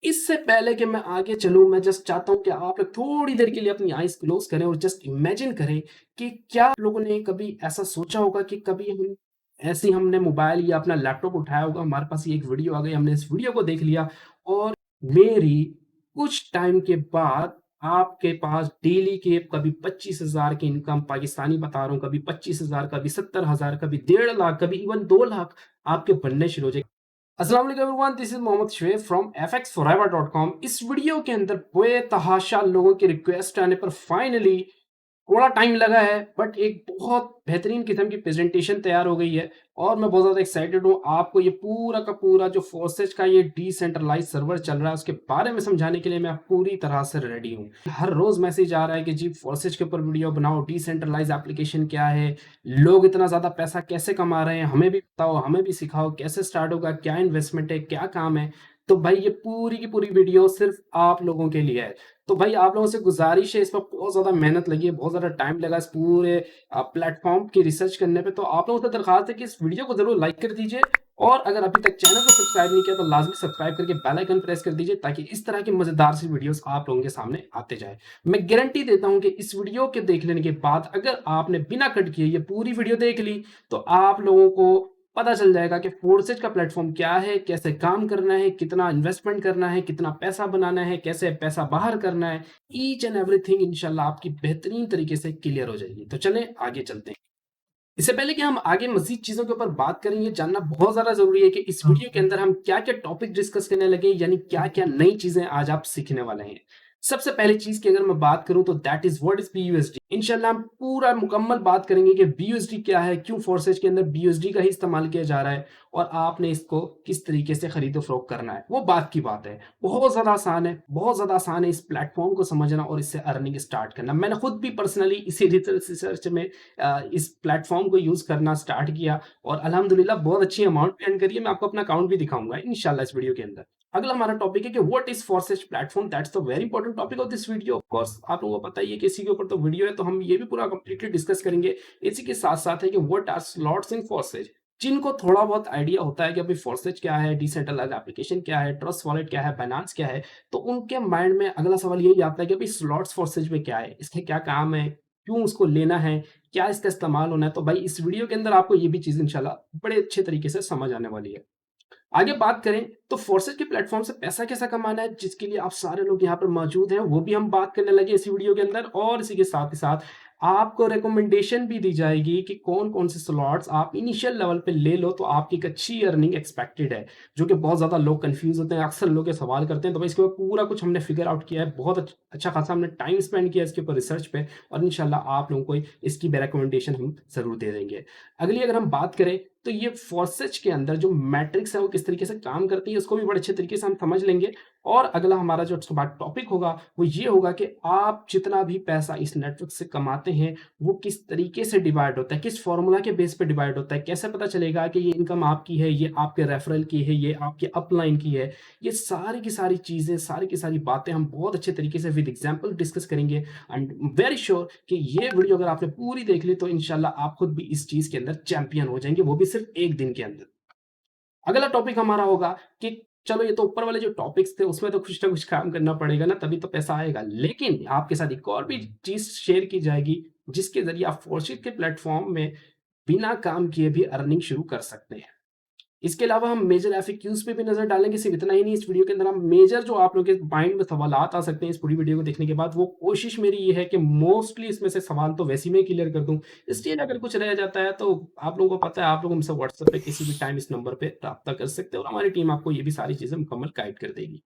इससे पहले कि मैं आगे चलूँ, मैं जस्ट चाहता हूँ कि आप लोग थोड़ी देर के लिए अपनी आइज़ क्लोज़ करें और जस्ट इमेजिन करें कि क्या आप लोगों ने कभी ऐसा सोचा होगा कि कभी हम ऐसे ही हमने मोबाइल या अपना लैपटॉप उठाया होगा, हमारे पास ये एक वीडियो आ गई, हमने इस वीडियो को देख लिया और मेरी कुछ टाइम के बाद आपके पास डेली के कभी 25,000 की इनकम पाकिस्तानी बता रहा हूँ, कभी 25,000, कभी 70,000, कभी 1.5 लाख, कभी इवन 2 लाख आपके बनने शुरू हो जाए। अस्सलाम वालेकुम everyone, this is Mohammad Shoaib from fxforever.com। इस वीडियो के अंदर बेतहाशा लोगों की रिक्वेस्ट आने पर फाइनली थोड़ा टाइम लगा है बट एक बहुत बेहतरीन किस्म की प्रेजेंटेशन तैयार हो गई है और मैं बहुत ज़्यादा एक्साइटेड हूँ आपको ये पूरा का पूरा जो फोर्सेज का ये डिसेंट्रलाइज सर्वर चल रहा है उसके बारे में समझाने के लिए मैं पूरी तरह से रेडी हूँ। हर रोज़ मैसेज आ रहा है कि जी फोर्सेज के ऊपर वीडियो बनाओ, डिसेंट्रलाइज एप्लीकेशन क्या है, लोग इतना ज़्यादा पैसा कैसे कमा रहे हैं, हमें भी बताओ, हमें भी सिखाओ, कैसे स्टार्ट होगा, क्या इन्वेस्टमेंट है, क्या काम है। तो भाई ये पूरी की पूरी वीडियो सिर्फ आप लोगों के लिए है। तो भाई आप लोगों से गुज़ारिश है, इस पर बहुत ज़्यादा मेहनत लगी है, बहुत ज़्यादा टाइम लगा इस पूरे प्लेटफ़ॉर्म की रिसर्च करने पे। तो आप लोगों से दरख्वास्त है कि इस वीडियो को ज़रूर लाइक कर दीजिए और अगर अभी तक चैनल को सब्सक्राइब नहीं किया तो लाज़मी सब्सक्राइब करके बेल आइकन प्रेस कर दीजिए ताकि इस तरह की मज़ेदार सी वीडियोज़ आप लोगों के सामने आते जाएँ। मैं गारंटी देता हूँ कि इस वीडियो के देख लेने के बाद अगर आपने बिना कट किए ये पूरी वीडियो देख ली, तो आप लोगों को पता चल जाएगा कि फोर्सेज का प्लेटफॉर्म क्या है, कैसे काम करना है, कितना इन्वेस्टमेंट करना है, कितना पैसा बनाना है, कैसे पैसा बाहर करना है। ईच एंड एवरीथिंग इंशाल्लाह आपकी बेहतरीन तरीके से क्लियर हो जाएगी। तो चलें आगे चलते हैं। इससे पहले कि हम आगे मज़ीद चीज़ों के ऊपर बात करें, ये जानना बहुत ज़्यादा ज़रूरी है कि इस वीडियो के अंदर हम क्या-क्या टॉपिक डिस्कस करने लगे, यानी क्या-क्या नई चीज़ें आज आप सीखने वाले हैं। सबसे पहली चीज़ की अगर मैं बात करूँ तो that is what is BUSD. इंशाल्लाह हम पूरा मुकम्मल बात करेंगे कि बीयूएसडी क्या है, क्यों फोर्सेज के अंदर बीयूएसडी का ही इस्तेमाल किया जा रहा है और आपने इसको किस तरीके से खरीदो-फरोख्त करना है। वो बात की बात है। बहुत ज़्यादा आसान है, बहुत ज़्यादा आसान है इस प्लेटफ़ॉर्म को समझना और इससे अर्निंग स्टार्ट करना। मैंने खुद भी पर्सनली इसी रिसर्च में इस प्लेटफ़ॉर्म को यूज़ करना स्टार्ट किया और अल्हम्दुलिल्लाह बहुत अच्छी अमाउंट भी अर्न करी है। मैं आपको अपना अकाउंट भी दिखाऊँगा इंशाल्लाह इस वीडियो के अंदर। अगला हमारा टॉपिक है कि what is forces platform, that's the very important topic of this video. Of course आप लोगों को पता ही है कि इसी के ऊपर तो वीडियो है, तो हम ये भी पूरा कंप्लीटली डिस्कस करेंगे। इसी के साथ-साथ है कि what are slots in forces. जिनको थोड़ा बहुत आइडिया होता है कि अभी फोर्सेज क्या है, डिसेंट्रलाइज्ड एप्लीकेशन क्या है, ट्रस्ट वॉलेट क्या है, बाइनेंस क्या है, तो उनके माइंड में अगला सवाल यही आता है कि अभी स्लॉट्स फोर्सेज में क्या है, इसके क्या काम है, क्यों उसको लेना है, क्या इसका इस्तेमाल होना है। तो भाई इस वीडियो के अंदर आपको ये भी चीज़ इंशाल्लाह बड़े अच्छे तरीके से समझ आने वाली है। आगे बात करें तो फोर्सेज के प्लेटफॉर्म से पैसा कैसा कमाना है, जिसके लिए आप सारे लोग यहाँ पर मौजूद हैं, वो भी हम बात करने लगे इसी वीडियो के अंदर और इसी के साथ ही साथ आपको रिकमेंडेशन भी दी जाएगी कि कौन कौन से स्लॉट्स आप इनिशियल लेवल पे ले लो तो आपकी एक अच्छी अर्निंग एक्सपेक्टेड है। जो कि बहुत ज़्यादा लोग कंफ्यूज होते हैं, अक्सर लोग ये सवाल करते हैं, तो भाई इसके ऊपर पूरा कुछ हमने फिगर आउट किया है, बहुत अच्छा खासा हमने टाइम स्पेंड किया इसके ऊपर रिसर्च पे और इंशाल्लाह आप लोगों को इसकी भी रिकमेंडेशन हम ज़रूर दे देंगे। अगली अगर हम बात करें तो ये फोर्सेज के अंदर जो मैट्रिक्स है वो किस तरीके से काम करती है उसको भी बड़े अच्छे तरीके से हम समझ लेंगे और अगला हमारा जो टॉपिक होगा वो ये होगा कि आप जितना भी पैसा इस नेटवर्क से कमाते हैं वो किस तरीके से डिवाइड होता है, किस फॉर्मूला के बेस पे डिवाइड होता है, कैसे पता चलेगा कि ये इनकम आपकी है, ये आपके रेफरल की है, ये आपके अपलाइन की है। ये सारी की सारी चीज़ें, सारी की सारी बातें हम बहुत अच्छे तरीके से विद एग्जाम्पल डिस्कस करेंगे एंड वेरी श्योर कि ये वीडियो अगर आपने पूरी देख ली तो इंशाल्लाह आप खुद भी इस चीज़ के अंदर चैंपियन हो जाएँगे, वो भी सिर्फ़ 1 दिन के अंदर। अगला टॉपिक हमारा होगा कि चलो ये तो ऊपर वाले जो टॉपिक्स थे उसमें तो कुछ ना कुछ काम करना पड़ेगा ना, तभी तो पैसा आएगा। लेकिन आपके साथ एक और भी चीज़ शेयर की जाएगी जिसके ज़रिए आप फोर्शिट के प्लेटफ़ॉर्म में बिना काम किए भी अर्निंग शुरू कर सकते हैं। इसके अलावा हम मेजर एफएक्यूज़ पे भी नज़र डालेंगे, सिर्फ इतना ही नहीं, इस वीडियो के अंदर हम मेजर जो आप लोगों के माइंड में सवालात आ सकते हैं इस पूरी वीडियो को देखने के बाद, वो कोशिश मेरी ये है कि मोस्टली इसमें से सवाल तो वैसे ही मैं क्लियर कर दूँ। स्टिल अगर कुछ रह जाता है तो आप लोगों को पता है, आप लोग हमसे व्हाट्सएप पे किसी भी टाइम इस नंबर पे राब्ता कर सकते हैं और हमारी टीम आपको ये भी सारी चीज़ें मुकम्मल गाइड कर देगी।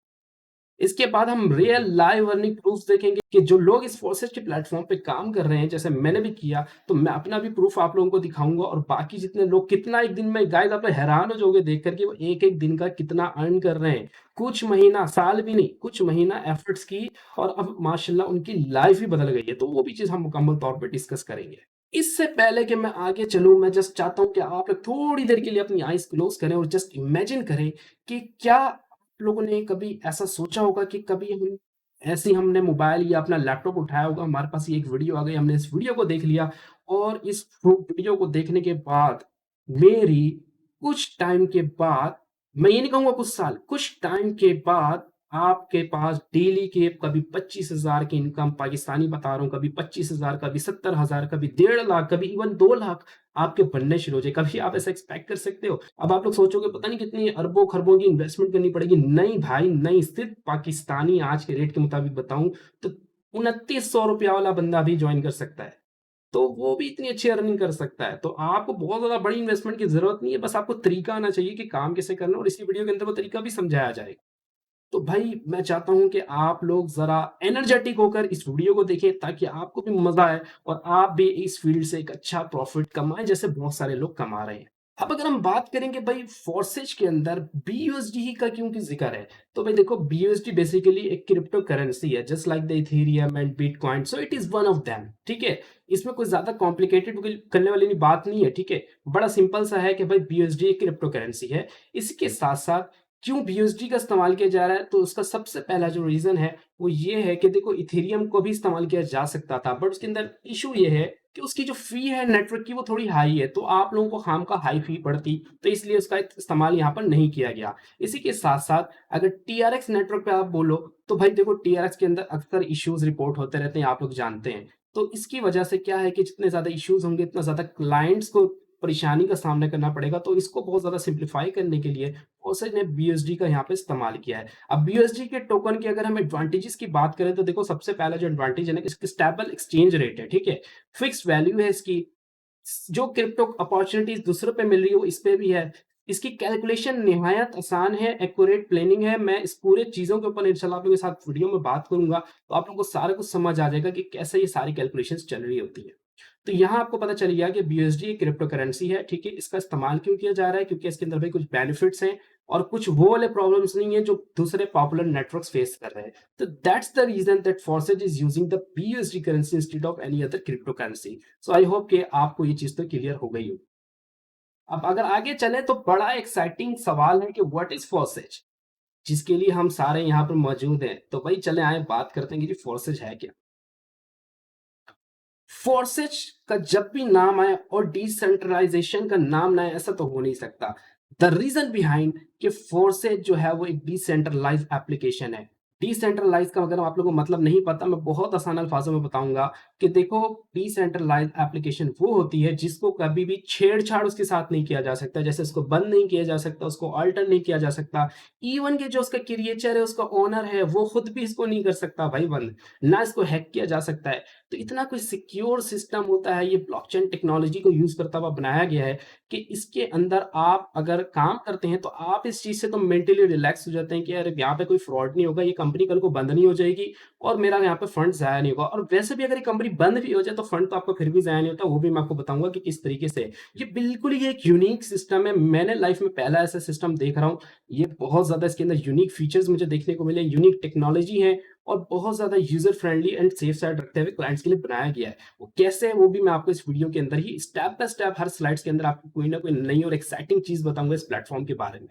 इसके बाद हम रियल लाइव अर्निंग प्रूफ्स देखेंगे कि जो लोग इस फोर्सेज के प्लेटफॉर्म पे काम कर रहे हैं, जैसे मैंने भी किया, तो मैं अपना भी प्रूफ आप लोगों को दिखाऊंगा और बाकी जितने लोग कितना एक दिन में, गाइस आप लोग हैरान हो जाओगे देख करके वो एक एक दिन का कितना अर्न कर रहे हैं। कुछ महीना, साल भी नहीं, कुछ महीना एफर्ट्स की और अब माशाल्लाह उनकी लाइफ ही बदल गई है, तो वो भी चीज़ हम मुकम्मल तौर पे डिस्कस करेंगे। इससे पहले कि मैं आगे चलूँ, मैं जस्ट चाहता हूँ कि आप लोग थोड़ी देर के लिए अपनी आइज़ क्लोज़ करें और जस्ट इमेजिन करें कि क्या आप लोगों ने कभी ऐसा सोचा होगा कि कभी हम ऐसे ही हमने मोबाइल या अपना लैपटॉप उठाया होगा, हमारे पास ये एक वीडियो आ गई, हमने इस वीडियो को देख लिया और इस वीडियो को देखने के बाद मेरी कुछ टाइम के बाद, मैं ये नहीं कहूँगा कुछ साल, कुछ टाइम के बाद आपके पास डेली के कभी 25,000 की इनकम पाकिस्तानी बता रहा हूँ, कभी 25,000, कभी 70,000, कभी 1.5 लाख, कभी इवन 2 लाख आपके बनने शुरू हो जाए। कभी आप ऐसा एक्सपेक्ट कर सकते हो? अब आप लोग सोचोगे पता नहीं कितनी अरबों-खरबों की इन्वेस्टमेंट करनी पड़ेगी। नहीं भाई नहीं, सिर्फ़ पाकिस्तानी आज के रेट के मुताबिक बताऊँ तो ₹2900 वाला बंदा भी जॉइन कर सकता है। तो वो भी इतनी अच्छी अर्निंग कर सकता है। तो आपको बहुत ज़्यादा बड़ी इन्वेस्टमेंट की ज़रूरत नहीं है, बस आपको तरीका आना चाहिए कि काम कैसे करना है और इसी वीडियो के अंदर वो तरीका भी समझाया जाएगा। तो भाई मैं चाहता हूँ कि आप लोग ज़रा एनर्जेटिक होकर इस वीडियो को देखें ताकि आपको भी मज़ा आए और आप भी इस फील्ड से एक अच्छा प्रॉफ़िट कमाएँ जैसे बहुत सारे लोग कमा रहे हैं। अब अगर हम बात करेंगे भाई फोर्सेज के अंदर बीयूएसडी का क्यों की ज़िक्र है? तो भाई देखो बीयूएसडी बेसिकली एक क्रिप्टो करेंसी है just like the Ethereum and bitcoin so it is one of them ठीक है? इसमें कोई ज़्यादा कॉम्प्लिकेटेड करने वाली बात नहीं है, ठीक है? बड़ा सिंपल सा है कि भाई बीयूएसडी एक क्रिप्टो करेंसी है। इसके साथ-साथ क्यों बीयूएसडी का इस्तेमाल किया जा रहा है? तो उसका सबसे पहला जो रीज़न है, वो ये है कि देखो इथेरियम को भी इस्तेमाल किया जा सकता था, बट उसके अंदर इश्यू ये है कि उसकी जो फ़ी है नेटवर्क की वो थोड़ी हाई है, तो आप लोगों को खामखा हाई फ़ी पड़ती, तो इसलिए उसका इस्तेमाल यहाँ पर नहीं किया गया। इसी के साथ-साथ अगर टीआरएक्स नेटवर्क पे आप बोलो, तो भाई देखो टीआरएक्स के अंदर अक्सर इश्यूज़ रिपोर्ट होते रहते हैं, आप लोग जानते हैं। तो इसकी वजह से क्या है कि जितने ज़्यादा इश्यूज़ होंगे, इतना ज़्यादा क्लाइंट्स को परेशानी का सामना करना पड़ेगा, तो इसको बहुत ज़्यादा सिम्प्लीफाई करने के लिए फोर्सेज ने बीयूएसडी का यहाँ पे इस्तेमाल किया है। अब बीयूएसडी के टोकन की अगर हम एडवांटेजेस की बात करें तो देखो सबसे पहला जो एडवांटेज है ना इसकी स्टेबल एक्सचेंज रेट है, ठीक है? फिक्स्ड वैल्यू है इसकी, जो क्रिप्टो अपॉर्चुनिटीज़ दूसरों पे मिल रही है वो इस पे भी है। इसकी कैलकुलेशन निहायत आसान है, एक्यूरेट प्लानिंग है। मैं इस पूरे चीज़ों के ऊपर इंशाल्लाह आप लोगों के साथ वीडियो में बात करूँगा, तो आप लोगों को सारा कुछ समझ आ जाएगा कि कैसे ये सारी कैलकुलेशंस चल रही होती है। तो यहाँ आपको पता चल गया कि बीयूएसडी एक क्रिप्टो करेंसी है, ठीक है? इसका इस्तेमाल क्यों किया जा रहा है? क्योंकि इसके अंदर भाई कुछ बेनिफिट्स हैं और कुछ वो वाले प्रॉब्लम्स नहीं है जो दूसरे पॉपुलर नेटवर्क्स फेस कर रहे हैं। तो that's the reason that Forsage is using the BUSD currency instead of any other crypto currency. So I hope कि आपको ये चीज़ तो क्लियर हो गई होगी। अब अगर आगे चलें तो बड़ा एक्साइटिंग सवाल है कि व्हाट इज़ फॉर्सेज? जिसके लिए हम सारे यहाँ पर मौजूद हैं। तो भाई चलें आइए बात करते हैं कि ये फॉर्सेज है क्या? फोर्सेज का जब भी नाम आए और डिसेंट्रलाइजेशन का नाम ना आए ऐसा तो हो नहीं सकता। द रीजन बिहाइंड कि फोर्सेज जो है वो एक डिसेंट्रलाइज्ड एप्लीकेशन है। डिसेंट्रलाइज का अगर आप लोगों को मतलब नहीं पता मैं बहुत आसान अल्फाजों में बताऊंगा कि देखो डिसेंट्रलाइज्ड एप्लीकेशन वो होती है जिसको कभी भी छेड़छाड़ उसके साथ नहीं किया जा सकता, जैसे उसको बंद नहीं किया जा सकता, उसको अल्टर नहीं किया जा सकता। इवन कि जो उसका क्रिएचर है, उसका ओनर है, वो खुद भी इसको नहीं कर सकता भाई बंद, ना इसको हैक किया जा सकता है। तो इतना कोई सिक्योर सिस्टम होता है, ये ब्लॉकचेन टेक्नोलॉजी को यूज़ करता हुआ बनाया गया है कि इसके अंदर आप अगर काम करते हैं, तो आप इस चीज़ से तो मेंटली रिलैक्स हो जाते हैं कि अरे यहाँ पे कोई फ्रॉड नहीं होगा, ये कंपनी कल को बंद नहीं हो जाएगी और मेरा यहाँ पे फंड ज़ाया नहीं होगा। और वैसे भी अगर ये कंपनी बंद भी हो जाए, तो फंड तो आपका फिर भी ज़ाया नहीं होता, वो भी मैं आपको बताऊँगा कि किस तरीके से। ये बिल्कुल ही एक यूनिक सिस्टम है, मैंने लाइफ़ में पहला ऐसा सिस्टम देख रहा हूँ। ये बहुत ज़्यादा इसके अंदर यूनिक फीचर्स मुझे देखने को मिले, यूनिक टेक्नोलॉजी है और बहुत ज़्यादा user friendly and safe side रखते हुए क्लाइंट्स के लिए बनाया गया है। वो कैसे है वो भी मैं आपको इस वीडियो के अंदर ही स्टेप बाय स्टेप हर स्लाइड्स के अंदर आपको कोई ना कोई नई और एक्साइटिंग चीज़ बताऊँगा इस प्लेटफ़ॉर्म के बारे में।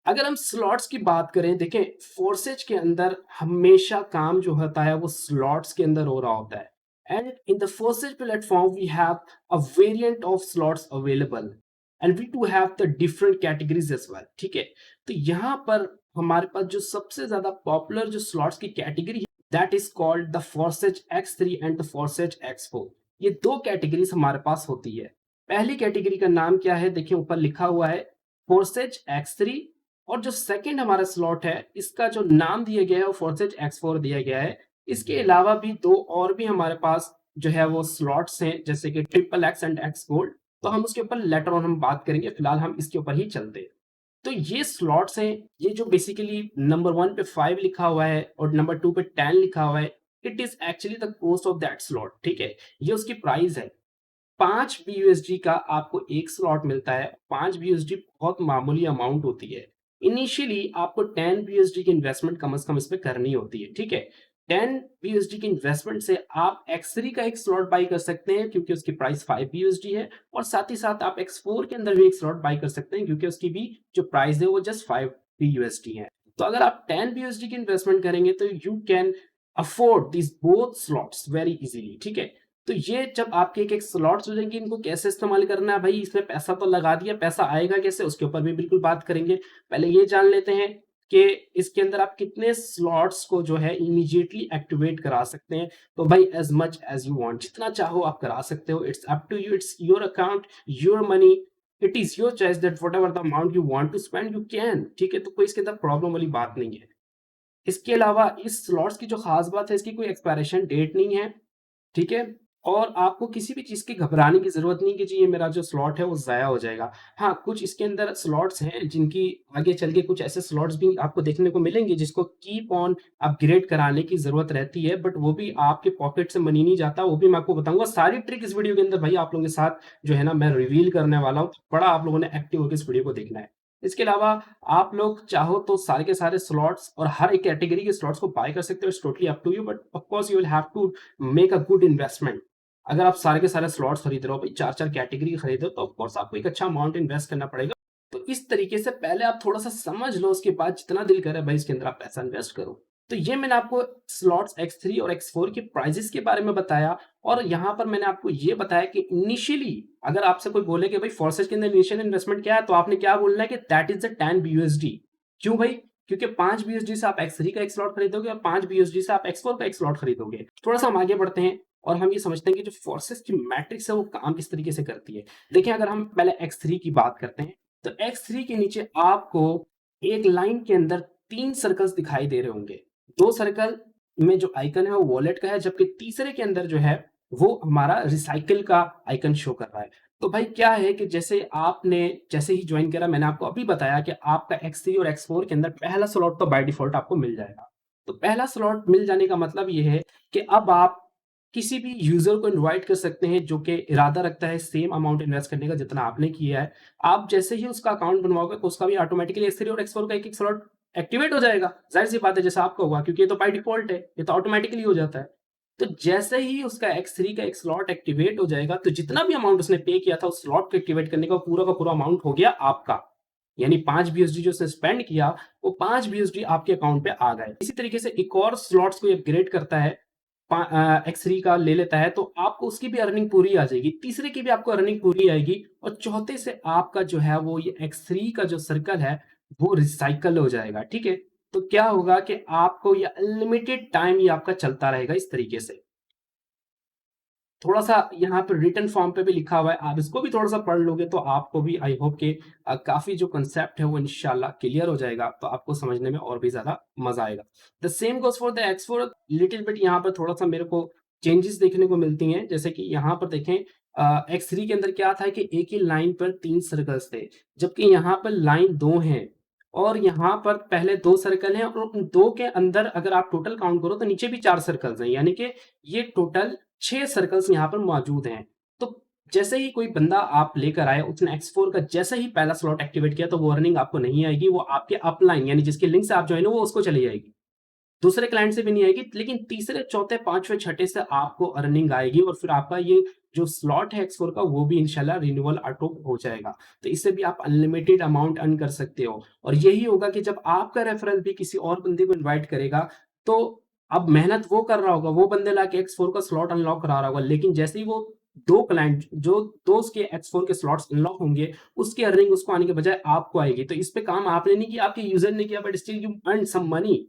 अगर हम स्लॉट्स की बात करें, देखें फोर्सेज के अंदर हमेशा काम जो होता है वो स्लॉट्स के अंदर हो रहा होता है। And in the forces platform we have a variant of slots available and we too have the different categories as well, ठीक है? तो यहाँ पर हमारे पास जो सबसे ज्यादा पॉपुलर जो स्लॉट्स की कैटेगरी है that is called the forces X3 and the forces X4। ये दो कैटेगरीज हमारे पास होती है। पहली कैटेगरी का नाम क्या है, देखिए ऊपर लिखा हुआ है फोर्सेज X3 और जो सेकंड हमारा स्लॉट है इसका जो नाम दिया गया है वो फोर्सेज X4 दिया गया है। इसके अलावा भी दो और भी हमारे पास जो है वो स्लॉट्स हैं जैसे कि triple x and x gold, तो हम उसके ऊपर लेटर ऑन हम बात करेंगे, फिलहाल हम इसके ऊपर ही चलते हैं। तो ये स्लॉट्स हैं, ये जो बेसिकली नंबर 1 पे 5 लिखा हुआ है और नंबर 2 पे 10 लिखा हुआ है, it is actually the cost of that slot, ठीक है? ये उसकी प्राइस है। 5 बीयूएसडी का आपको एक स्लॉट मिलता है। 5 बीयूएसडी बहुत मामूली अमाउंट होती है। इनिशियली आपको 10 बीयूएसडी की इन्वेस्टमेंट कम से कम इसमें करनी होती है, ठीक है? 10 बीयूएसडी की इन्वेस्टमेंट से आप X3 का एक स्लॉट बाय कर सकते हैं क्योंकि उसकी प्राइस 5 बीयूएसडी है और साथ ही साथ आप X4 के अंदर भी एक स्लॉट बाय कर सकते हैं क्योंकि उसकी भी जो प्राइस है वो जस्ट 5 बीयूएसडी है। तो अगर आप 10 बीयूएसडी की इन्वेस्टमेंट करेंगे तो you can afford this both slots very easily, ठीक है? तो ये जब आपके एक-एक स्लॉट्स हो जाएँगे, इनको कैसे इस्तेमाल करना है भाई, इसमें पैसा तो लगा दिया, पैसा आएगा कैसे? उसके ऊपर भी बिल्कुल बात करेंगे। पहले ये जान लेते हैं कि इसके अंदर आप कितने स्लॉट्स को जो है इमीडिएटली एक्टिवेट करा सकते हैं। तो भाई as much as you want, जितना चाहो आप करा सकते हो। It's up to you, it's your account, your money, it is your choice that whatever the amount you want to spend you can, ठीक है? तो कोई इसके अंदर प्रॉब्लम वाली बात नहीं है। इसके अलावा इस स्लॉट्स की जो खास बात है, इसकी कोई एक्सपायरेशन डेट नहीं है, ठीक है? और आपको किसी भी चीज़ की घबराने की ज़रूरत नहीं कि जी ये मेरा जो स्लॉट है वो ज़ाया हो जाएगा। हाँ, कुछ इसके अंदर स्लॉट्स हैं जिनकी आगे चल के कुछ ऐसे स्लॉट्स भी आपको देखने को मिलेंगे जिसको कीप ऑन अपग्रेड कराने की ज़रूरत रहती है, बट वो भी आपके पॉकेट से मनी नहीं जाता, वो भी मैं आपको बताऊँगा। सारी ट्रिक इस वीडियो के अंदर भाई आप लोगों के साथ जो है ना मैं रिवील करने वाला हूँ। बड़ा आप लोगों ने एक्टिव होके इस वीडियो को देखना है। इसके अलावा आप लोग चाहो तो सारे के सारे स्लॉट्स और हर एक कैटेगरी के स्लॉट्स को बाय कर सकते हो, it's totally up to you, but of course you will have to make a good investment. अगर आप सारे के सारे स्लॉट्स खरीद रहे हो भाई, 4-4 कैटेगरी खरीद रहे हो, तो ऑफ कोर्स आपको एक अच्छा अमाउंट इन्वेस्ट करना पड़ेगा। तो इस तरीके से पहले आप थोड़ा-सा समझ लो, उसके बाद जितना दिल करे भाई इसके अंदर आप पैसा इन्वेस्ट करो। तो ये मैंने आपको स्लॉट्स X3 और X4 के प्राइसेज़ के बारे में बताया, और यहाँ पर मैंने आपको ये बताया कि इनिशियली अगर आपसे कोई बोले कि भाई फोर्सेज के अंदर इनिशियल इन्वेस्टमेंट क्या है, तो आपने क्या बोलना है कि दैट इज़ द 10 BUSD। क्यों भाई? क्योंकि 5 BUSD से आप X3 का एक स्लॉट खरीदोगे और 5 BUSD से आप X4 का एक स्लॉट खरीदोगे। थोड़ा-सा हम आगे बढ़ते हैं और हम ये समझते हैं कि जो फोर्सेस की मैट्रिक्स है वो काम किस तरीके से करती है। देखिए, अगर हम पहले X3 की बात करते हैं, तो X3 के नीचे आपको एक लाइन के अंदर 3 सर्कल्स दिखाई दे रहे होंगे। 2 सर्कल में जो आइकन है वो वॉलेट का है, जबकि तीसरे के अंदर जो है वो हमारा रिसाइकिल का आइकन शो कर रहा है। तो भाई क्या है कि जैसे ही जॉइन करा, मैंने आपको अभी बताया कि आपका X3 और X4 के अंदर पहला स्लॉट तो बाय डिफॉल्ट आपको मिल जाएगा। तो पहला स्लॉट मिल जाने का मतलब ये है कि अब आप किसी भी यूज़र को इनवाइट कर सकते हैं जो कि इरादा रखता है सेम अमाउंट इन्वेस्ट करने का जितना आपने किया है। आप जैसे ही उसका अकाउंट बनवाओगे तो उसका भी ऑटोमैटिकली X3 और X4 का एक-एक स्लॉट एक्टिवेट हो जाएगा। ज़ाहिर-सी बात है जैसा आपका हुआ, क्योंकि ये तो बाय डिफ़ॉल्ट है, ये तो ऑटोमैटिकली हो जाता है। तो जैसे ही उसका X3 का एक स्लॉट एक्टिवेट हो जाएगा, तो जितना भी अमाउंट उसने पे किया था उस स्लॉट को एक्टिवेट करने का पूरा अमाउंट हो गया आपका। यानी 5 BUSD जो उसने स्पेंड किया, वो 5 BUSD आपके अकाउंट पे आ गए। इसी तरीके से एक और स्लॉट्स को अपग्रेड करता है, X3 का ले लेता है, तो आपको उसकी भी अर्निंग पूरी आ जाएगी, तीसरे की भी आपको अर्निंग पूरी आएगी, और चौथे से आपका जो है वो ये X3 का जो सर्कल है वो रिसाइकल हो जाएगा, ठीक है? तो क्या होगा कि आपको ये अनलिमिटेड टाइम ये आपका चलता रहेगा इस तरीके से। थोड़ा-सा यहाँ पे रिटन फॉर्म पे भी लिखा हुआ है, आप इसको भी थोड़ा-सा पढ़ लोगे तो आपको भी आई होप कि काफ़ी जो कांसेप्ट है वो इंशाल्लाह क्लियर हो जाएगा, तो आपको समझने में और भी ज़्यादा मज़ा आएगा। The same goes for the X4, little bit यहाँ पर थोड़ा-सा मेरे को चेंजेस देखने को मिलती हैं, जैसे कि यहाँ पर देखें, X3 के अंदर क्या था कि एक ही लाइन पर 3 सर्कल्स थे, जबकि यहाँ पर लाइन 2 हैं, और यहाँ पर पहले 2 सर्कल हैं, और उन 2 के अंदर अगर आप टोटल काउंट करो तो नीचे भी 4 सर्कल्स हैं, यानी कि ये टोटल 6 सर्कल्स यहाँ पर मौजूद हैं। तो जैसे ही कोई बंदा आप लेकर आए, उसने X4 का जैसे ही पहला स्लॉट एक्टिवेट किया, तो वो अर्निंग आपको नहीं आएगी, वो आपके अपलाइन यानी जिसके लिंक से आप जॉइन हो वो उसको चली जाएगी। दूसरे क्लाइंट से भी नहीं आएगी, लेकिन तीसरे, चौथे, पाँचवें, छठे से आपको अर्निंग आएगी, और फिर आपका ये जो स्लॉट है X4 का वो भी इंशाल्लाह रिन्यूअल ऑटो हो जाएगा। तो इससे भी आप अनलिमिटेड अमाउंट अर्न कर सकते हो, और यही होगा कि जब आपका रेफरल भी किसी और बंदे को इनवाइट करेगा, तो अब मेहनत वो कर रहा होगा, वो बंदे लाके X4 का स्लॉट अनलॉक करा रहा होगा, लेकिन जैसे ही वो 2 क्लाइंट जो 2 उसके X4 के स्लॉट्स अनलॉक होंगे, उसकी अर्निंग उसको आने के बजाय आपको आएगी। तो इस पे काम आपने नहीं किया, आपके यूज़र ने किया, but still you earn some money.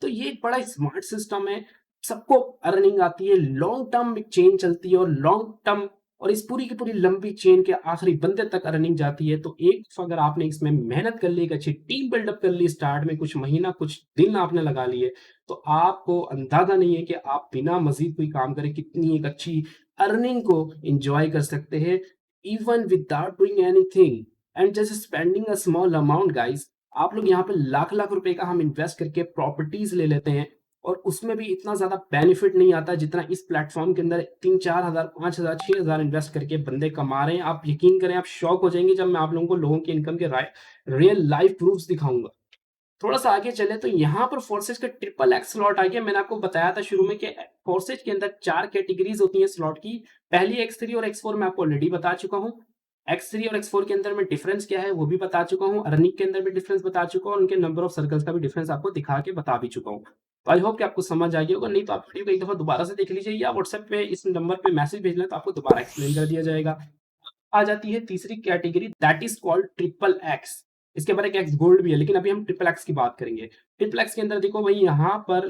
तो ये एक बड़ा स्मार्ट सिस्टम है, सबको अर्निंग आती है, लॉन्ग टर्म एक चेन चलती है, और लॉन्ग टर्म और इस पूरी की पूरी लंबी चेन के आखिरी बंदे तक अर्निंग जाती है। तो एक दफ़ा अगर आपने इसमें मेहनत कर ली, एक अच्छी टीम बिल्डअप कर ली, स्टार्ट में कुछ महीना, कुछ दिन आपने लगा लिए, तो आपको अंदाज़ा नहीं है कि आप बिना मज़ीद कोई काम करे कितनी एक अच्छी अर्निंग को एन्जॉय कर सकते हैं, even without doing anything and just spending a small amount guys. आप लोग यहाँ पे लाख-लाख रुपए का हम इन्वेस्ट करके प्रॉपर्टीज़ ले लेते हैं, और उसमें भी इतना ज़्यादा बेनिफिट नहीं आता जितना इस प्लेटफ़ॉर्म के अंदर 3-4 हज़ार, 5 हज़ार, 6 हज़ार इन्वेस्ट करके बंदे कमा रहे हैं। आप यकीन करें, आप शॉक हो जाएँगे जब मैं आप लोगों को लोगों की इनकम के रियल लाइफ प्रूफ्स दिखाऊँगा। थोड़ा-सा आगे चले तो यहाँ पर फोर्सेज का ट्रिपल एक्स स्लॉट आ गया। मैंने आपको बताया था शुरू में कि फोर्सेज के अंदर 4 कैटेगरीज़ होती हैं स्लॉट की। पहली X3 और X4 मैं आपको ऑलरेडी बता चुका हूँ। X3 और X4 के अंदर में डिफरेंस क्या है वो भी बता चुका हूँ। अर्निंग के अंदर भी डिफरेंस बता चुका हूँ, और उनके नंबर ऑफ सर्कल्स का भी डिफरेंस आपको दिखा के बता भी चुका हूँ। तो आई होप कि आपको समझ आ गया होगा, नहीं तो आप वीडियो को एक दफ़ा दोबारा से देख लीजिए, या व्हाट्सएप पे इस नंबर पे मैसेज भेज लें तो आपको दोबारा एक्सप्लेन कर दिया जाएगा। आ जाती है तीसरी category, that is called triple x. इसके बाद एक एक्स गोल्ड भी है, लेकिन अभी हम ट्रिपल एक्स की बात करेंगे। ट्रिपल एक्स के अंदर देखो भाई यहाँ पर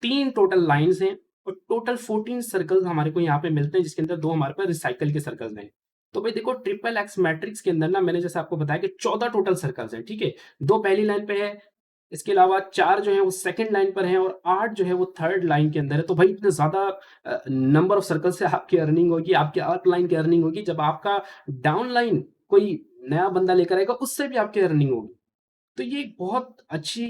3 टोटल लाइन्स हैं और टोटल 14 सर्कल्स हमारे को यहाँ पे मिलते हैं, जिसके अंदर 2 हमारे पास रिसाइकल के सर्कल्स हैं। तो भाई देखो ट्रिपल एक्स मैट्रिक्स के अंदर ना मैंने जैसे आपको बताया कि 14 टोटल सर्कल्स हैं, ठीक है? 2 पहली लाइन पे है, इसके अलावा 4 जो है वो सेकंड लाइन पर हैं और 8 जो है वो थर्ड लाइन के अंदर है। तो भाई इतने ज़्यादा नंबर ऑफ सर्कल से आपकी अर्निंग होगी, आपके अप लाइन की अर्निंग होगी, जब आपका डाउन लाइन कोई नया बंदा लेकर आएगा उससे भी आपकी अर्निंग होगी। तो ये एक बहुत अच्छी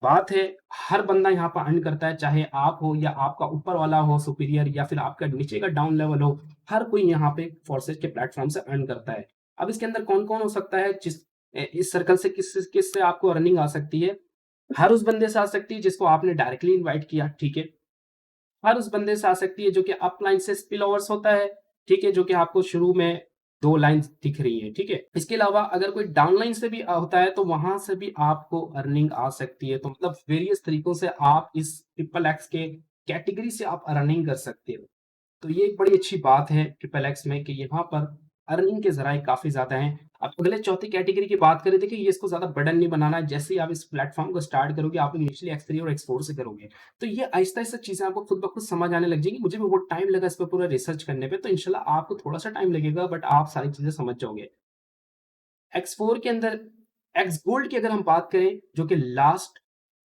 बात है। हर बंदा यहाँ पर अर्न करता है, चाहे आप हो या आपका ऊपर वाला हो सुपीरियर या फिर आपका नीचे का डाउन लेवल हो, हर कोई यहाँ पे फोर्सेज के प्लेटफॉर्म से अर्न करता है। अब इसके अंदर कौन-कौन हो सकता है, इस सर्कल से किस से आपको अर्निंग आ सकती है? हर उस बंदे से आ सकती है जिसको आपने डायरेक्टली इनवाइट किया, ठीक है? हर उस बंदे से आ सकती है जो कि अपलाइन से स्पिल ओवर्स होता है, ठीक है? जो कि आपको शुरू में 2 लाइन्स दिख रही हैं, ठीक है? इसके अलावा अगर कोई डाउनलाइन से भी होता है तो वहाँ से भी आपको अर्निंग आ सकती है। तो मतलब वेरियस तरीकों से आप इस ट्रिपल एक्स के कैटेगरी से आप अर्निंग कर सकते हो। तो ये एक बड़ी अच्छी बात है ट्रिपल एक्स में कि यहाँ पर अर्निंग के ज़राए काफ़ी ज़्यादा हैं। अब अगले चौथी कैटेगरी की बात करें, देखिए ये इसको ज़्यादा बर्डन नहीं बनाना है। जैसे ही आप इस प्लेटफ़ॉर्म को स्टार्ट करोगे, आप इनिशियली एक्स3 और एक्स4 से करोगे। तो ये आहिस्ता-आहिस्ता चीज़ें आपको खुद ब खुद समझ आने लग जाएँगी। मुझे भी बहुत टाइम लगा इस पे पूरा रिसर्च करने पे, तो इंशाल्लाह आपको थोड़ा-सा टाइम लगेगा बट आप सारी चीज़ें समझ जाओगे। एक्स4 के अंदर एक्स गोल्ड की अगर हम बात करें, जो कि लास्ट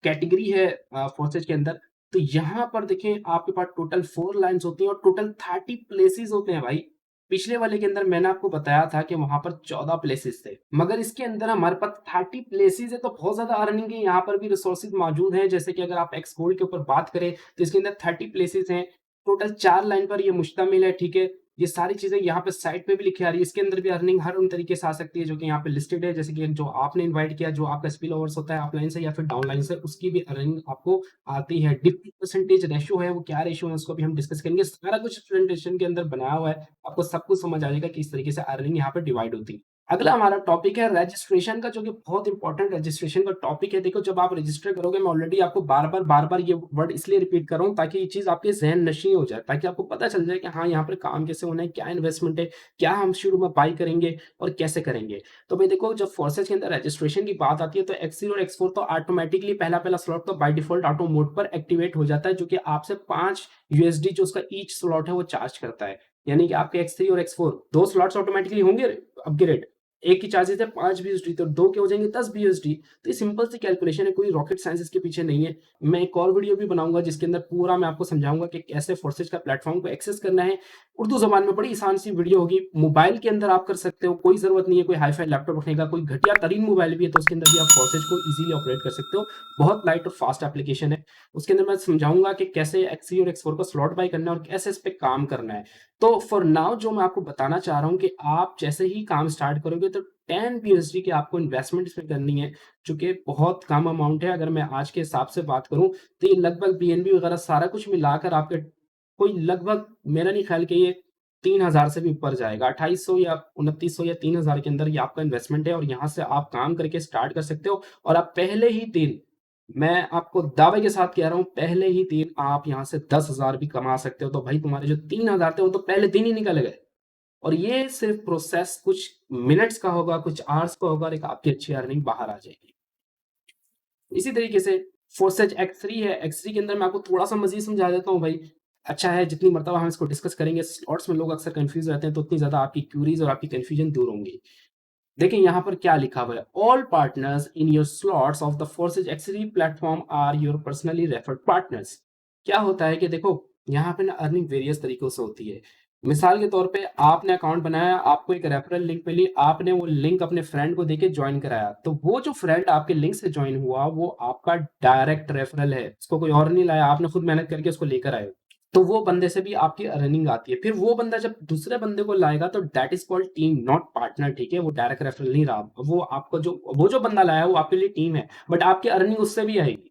कैटेगरी है फोर्सेज के अंदर, तो यहाँ पर देखें आपके पास टोटल 4 लाइन्स होती हैं और टोटल 30 प्लेसेस होते हैं भाई। पिछले वाले के अंदर मैंने आपको बताया था कि वहाँ पर 14 प्लेसेस थे, मगर इसके अंदर हमारे पास 30 प्लेसेस है, तो बहुत ज़्यादा अर्निंग है। यहाँ पर भी रिसोर्सेज मौजूद हैं, जैसे कि अगर आप एक्स गोल्ड के ऊपर बात करें, तो इसके अंदर 30 प्लेसेस हैं। टोटल 4 लाइन पर ये मुश्तमिल है, ठीक है? ये सारी चीज़ें यहाँ पे साइट पे भी लिखी आ रही है। इसके अंदर भी अर्निंग हर उन तरीके से आ सकती है जो कि यहाँ पे लिस्टेड है, जैसे कि जो आपने इनवाइट किया, जो आपका स्पिल ओवर्स होता है अपलाइन से या फिर डाउनलाइन से, उसकी भी अर्निंग आपको आती है। डिफरेंट परसेंटेज रेशियो है, वो क्या रेशियो है उसको भी हम डिस्कस करेंगे। सारा कुछ प्रेजेंटेशन के अंदर बनाया हुआ है, आपको सब कुछ समझ आ जाएगा कि इस तरीके से अर्निंग यहाँ पे डिवाइड होती है। अगला हमारा टॉपिक है रजिस्ट्रेशन का, जो कि बहुत इंपॉर्टेंट रजिस्ट्रेशन का टॉपिक है। देखो जब आप रजिस्टर करोगे, मैं ऑलरेडी आपको बार-बार ये वर्ड इसलिए रिपीट कर रहा हूँ ताकि ये चीज़ आपके ज़हन नशीं हो जाए, ताकि आपको पता चल जाए कि हाँ, यहाँ पर काम कैसे होना है, क्या इन्वेस्टमेंट है, क्या हम शुरू में बाय करेंगे और कैसे करेंगे। तो भाई देखो जब फोर्सेज के अंदर रजिस्ट्रेशन की बात आती है, तो एक्स3 और एक्स4 तो ऑटोमैटिकली पहला-पहला स्लॉट तो बाय डिफ़ॉल्ट ऑटो मोड पर एक्टिवेट हो जाता है, जो कि आपसे 5 यूएसडी जो उसका ईच स्लॉट है वो चार्ज करता है। यानी कि आपके एक्स3 और एक्स4 2 स्लॉट्स ऑटोमैटिकली होंगे अपग्रेड। एक की चार्जेज़ है 5 बीएसडी, तो 2 के हो जाएँगे 10 बीएसडी। तो ये सिंपल सी कैलकुलेशन है, कोई रॉकेट साइंस इसके पीछे नहीं है। मैं एक और वीडियो भी बनाऊँगा जिसके अंदर पूरा मैं आपको समझाऊँगा कि कैसे फोर्सेज का प्लेटफ़ॉर्म को एक्सेस करना है। उर्दू ज़बान में बड़ी आसान सी वीडियो होगी। मोबाइल के अंदर आप कर सकते हो, कोई ज़रूरत नहीं है कोई हाई-फाई लैपटॉप रखने का, कोई घटिया तरीन मोबाइल भी है तो उसके अंदर भी आप फोर्सेज को ईज़िली ऑपरेट कर सकते हो। बहुत लाइट और फास्ट एप्लीकेशन है। उसके अंदर मैं समझाऊँगा कि कैसे एक्स3 और एक्स4 का स्लॉट बाय करना है और कैसे इस पे काम करना है। तो फॉर नाउ जो मैं आपको बताना चाह रहा हूँ कि आप जैसे ही काम स्टार्ट करोगे तो 10 बीएसडी की आपको इन्वेस्टमेंट इसमें करनी है, जो कि बहुत कम अमाउंट है। अगर मैं आज के हिसाब से बात करूँ, तो ये लगभग बीएनबी वगैरह सारा कुछ मिलाकर आपके कोई लगभग, मेरा नहीं ख़्याल कि ये 3000 से भी ऊपर जाएगा। 2800 या 2900 या 3000 के अंदर ये आपका इन्वेस्टमेंट है और यहाँ से आप काम करके स्टार्ट कर सकते हो और आप पहले ही दिन, मैं आपको दावे के साथ कह रहा हूँ, पहले ही दिन आप यहाँ से 10,000 भी कमा सकते हो। तो भाई तुम्हारे जो 3000 थे वो तो पहले दिन ही निकल गए। और ये सिर्फ प्रोसेस कुछ मिनट्स का होगा, कुछ आवर्स का होगा और एक आपकी अच्छी अर्निंग बाहर आ जाएगी। इसी तरीके से फोर्सेज एक्स3 है, एक्स3 के अंदर मैं आपको थोड़ा-सा मज़ीद समझा देता हूँ भाई। अच्छा है, जितनी मर्तबा हम इसको डिस्कस करेंगे, स्लॉट्स में लोग अक्सर कन्फ्यूज़ रहते हैं, तो उतनी ज़्यादा आपकी क्यूरीज़ और आपकी कन्फ्यूजन दूर होंगी। देखिए यहाँ पर क्या लिखा हुआ है, all partners in your slots of the forces X three platform are your personally referred partners. क्या होता है कि देखो यहाँ पे ना अर्निंग वेरियस तरीकों से होती है। मिसाल के तौर पे आपने अकाउंट बनाया, आपको एक रेफरल लिंक मिली, आपने वो लिंक अपने फ्रेंड को देके ज्वाइन कराया, तो वो जो फ्रेंड आपके लिंक से ज्वाइन हुआ वो आपका डायरेक्ट रेफरल है, उसको कोई और नहीं लाया, आपने खुद मेहनत करके उसको लेकर आए। तो वो बंदे से भी आपकी अर्निंग आती है। फिर वो बंदा जब दूसरे बंदे को लाएगा तो that is called team not partner, ठीक है? वो डायरेक्ट रेफरल नहीं रहा। वो आपको वो जो बंदा लाया है वो आपके लिए टीम है, बट आपकी अर्निंग उससे भी आएगी।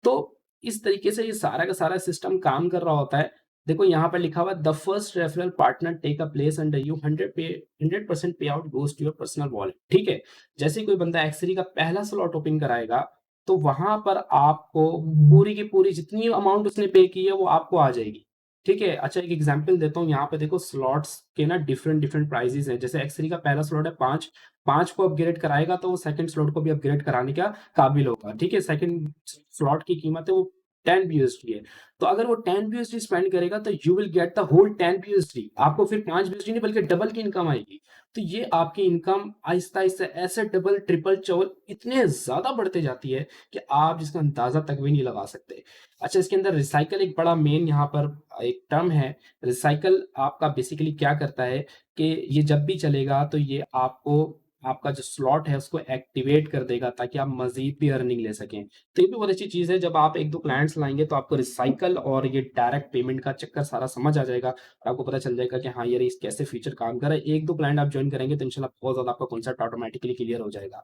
तो इस तरीके से ये सारा का सारा सिस्टम काम कर रहा होता है। देखो यहाँ पर लिखा हुआ है the first referral partner take a place under you 100% pay out goes to your personal wallet, ठीक है? जैसे ही कोई बंदा एक्स3 का पहला स्लॉट ओपन कराएगा, तो वहाँ पर आपको पूरी की पूरी जितनी अमाउंट उसने पे की है वो आपको आ जाएगी। ठीक है? अच्छा एक एग्ज़ाम्पल देता हूँ, यहाँ पे देखो स्लॉट्स के ना डिफरेंट प्राइसेज़ हैं। जैसे एक्स3 का पहला स्लॉट है 5, 5 को अपग्रेड कराएगा तो वो सेकंड स्लॉट को भी अपग्रेड कराने का काबिल होगा, ठीक है? सेकंड स्लॉट की कीमत है वो 10 BUSD है। तो अगर वो 10 BUSD स्पेंड करेगा तो you will get the whole 10 BUSD, आपको फिर 5 BUSD नहीं बल्कि डबल की इनकम आएगी। तो ये आपकी इनकम आहिस्ता-आहिस्ता ऐसे डबल, ट्रिपल, चौबल इतने ज़्यादा बढ़ते जाती है कि आप जिसका अंदाज़ा तक भी नहीं लगा सकते। अच्छा इसके अंदर रिसाइकल एक बड़ा मेन यहाँ पर एक टर्म है। रिसाइकल आपका बेसिकली क्या करता है कि ये जब भी चलेगा तो ये आपको आपका जो स्लॉट है उसको एक्टिवेट कर देगा ताकि आप मज़ीद भी अर्निंग ले सकें। तो ये भी बहुत अच्छी चीज़ है, जब आप 1-2 क्लाइंट्स लाएँगे तो आपको रिसाइकल और ये डायरेक्ट पेमेंट का चक्कर सारा समझ आ जाएगा और आपको पता चल जाएगा कि हाँ यार, इस कैसे फीचर काम कर रहा है। 1-2 क्लाइंट आप जॉइन करेंगे तो इंशाल्लाह बहुत ज़्यादा आपका कॉन्सेप्ट ऑटोमैटिकली क्लियर हो जाएगा।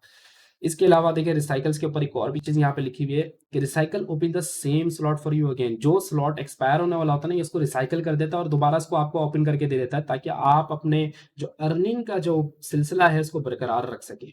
इसके अलावा देखिए रिसाइकल्स के ऊपर एक और भी चीज़ यहाँ पे लिखी हुई है कि recycle open the same slot for you again. जो स्लॉट एक्सपायर होने वाला होता है ना, ये इसको रिसाइकल कर देता है और दोबारा इसको आपको ओपन करके दे देता है ताकि आप अपने जो अर्निंग का जो सिलसिला है इसको बरकरार रख सकें।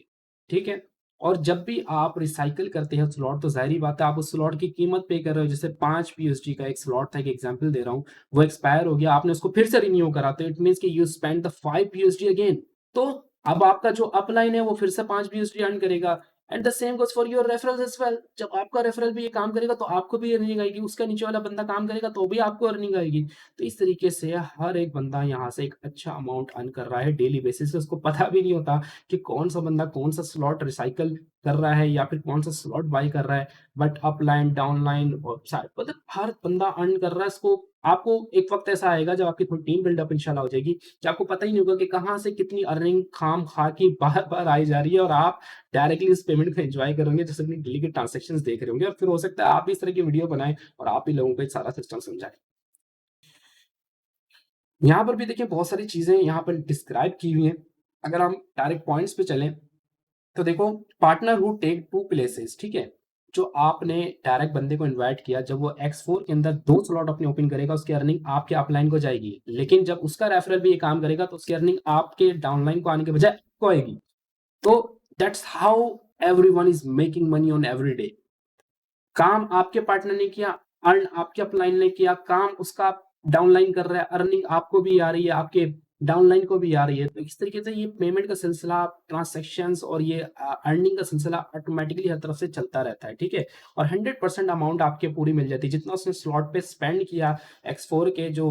ठीक है? और जब भी आप रिसाइकिल करते हैं स्लॉट तो ज़ाहिर-सी बात है आप उस स्लॉट की कीमत पे कर रहे हो। जैसे 5 पीएसडी का एक स्लॉट था, एक एग्ज़ाम्पल दे रहा हूँ, वो एक्सपायर हो गया, आपने उसको फिर से रिन्यू करा तो इट मीन्स कि you spend the 5 PSD again. तो अब आपका जो अपलाइन है वो फिर से 5 पीएसडी अर्न करेगा। And the same goes for your referrals as well. जब आपका रेफरल भी ये काम करेगा तो आपको भी अर्निंग आएगी, उसका नीचे वाला बंदा काम करेगा तो भी आपको अर्निंग आएगी। तो इस तरीके से हर एक बंदा यहाँ से एक अच्छा अमाउंट अर्न कर रहा है डेली बेसिस पे। उसको पता भी नहीं होता कि कौन-सा बंदा कौन-सा स्लॉट रिसाइकिल कर रहा है या फिर कौन-सा स्लॉट बाय कर रहा है। बट अपलाइन, डाउनलाइन और मतलब हर बंदा अर्न कर रहा है इसको। आपको एक वक़्त ऐसा आएगा जब आपकी थोड़ी टीम बिल्डअप इंशाल्लाह हो जाएगी कि आपको पता ही नहीं होगा कि कहाँ से कितनी अर्निंग खाम-खा की बार-बार आई जा रही है और आप डायरेक्टली इस पेमेंट को एन्जॉय करोगे जैसे अपनी डेली के ट्रांज़ैक्शंस देख रहे होंगे और फिर हो सकता है आप भी इस तरह की वीडियो बनाएँ और आप भी लोगों को ये सारा सिस्टम समझाएँ। यहाँ पर भी देखिए बहुत सारी चीज़ें यहाँ पर डिस्क्राइब की हुई हैं। अगर हम डायरेक्ट पॉइंट्स पे चलें तो देखो, पार्टनर हू टेक 2 प्लेसेस, ठीक है? जो आपने डायरेक्ट बंदे को इनवाइट किया, जब वो एक्स4 के अंदर 2 स्लॉट अपने ओपन करेगा, उसकी अर्निंग आपके अपलाइन को जाएगी। लेकिन जब उसका रेफरल भी ये काम करेगा, तो उसकी अर्निंग आपके डाउनलाइन को आने के बजाय आपको आएगी। तो that's how everyone is making money on every day. काम आपके पार्टनर ने किया, अर्न आपके अपलाइन ने किया, काम उसका डाउनलाइन कर रहा है, अर्निंग आपको भी आ रही है, आपके डाउनलाइन को भी आ रही है। तो इस तरीके से ये पेमेंट का सिलसिला, ट्रांज़ैक्शंस और ये अर्निंग का सिलसिला ऑटोमैटिकली हर तरफ से चलता रहता है, ठीक है? और 100% अमाउंट आपकी पूरी मिल जाती है। जितना उसने स्लॉट पे स्पेंड किया, एक्स4 के जो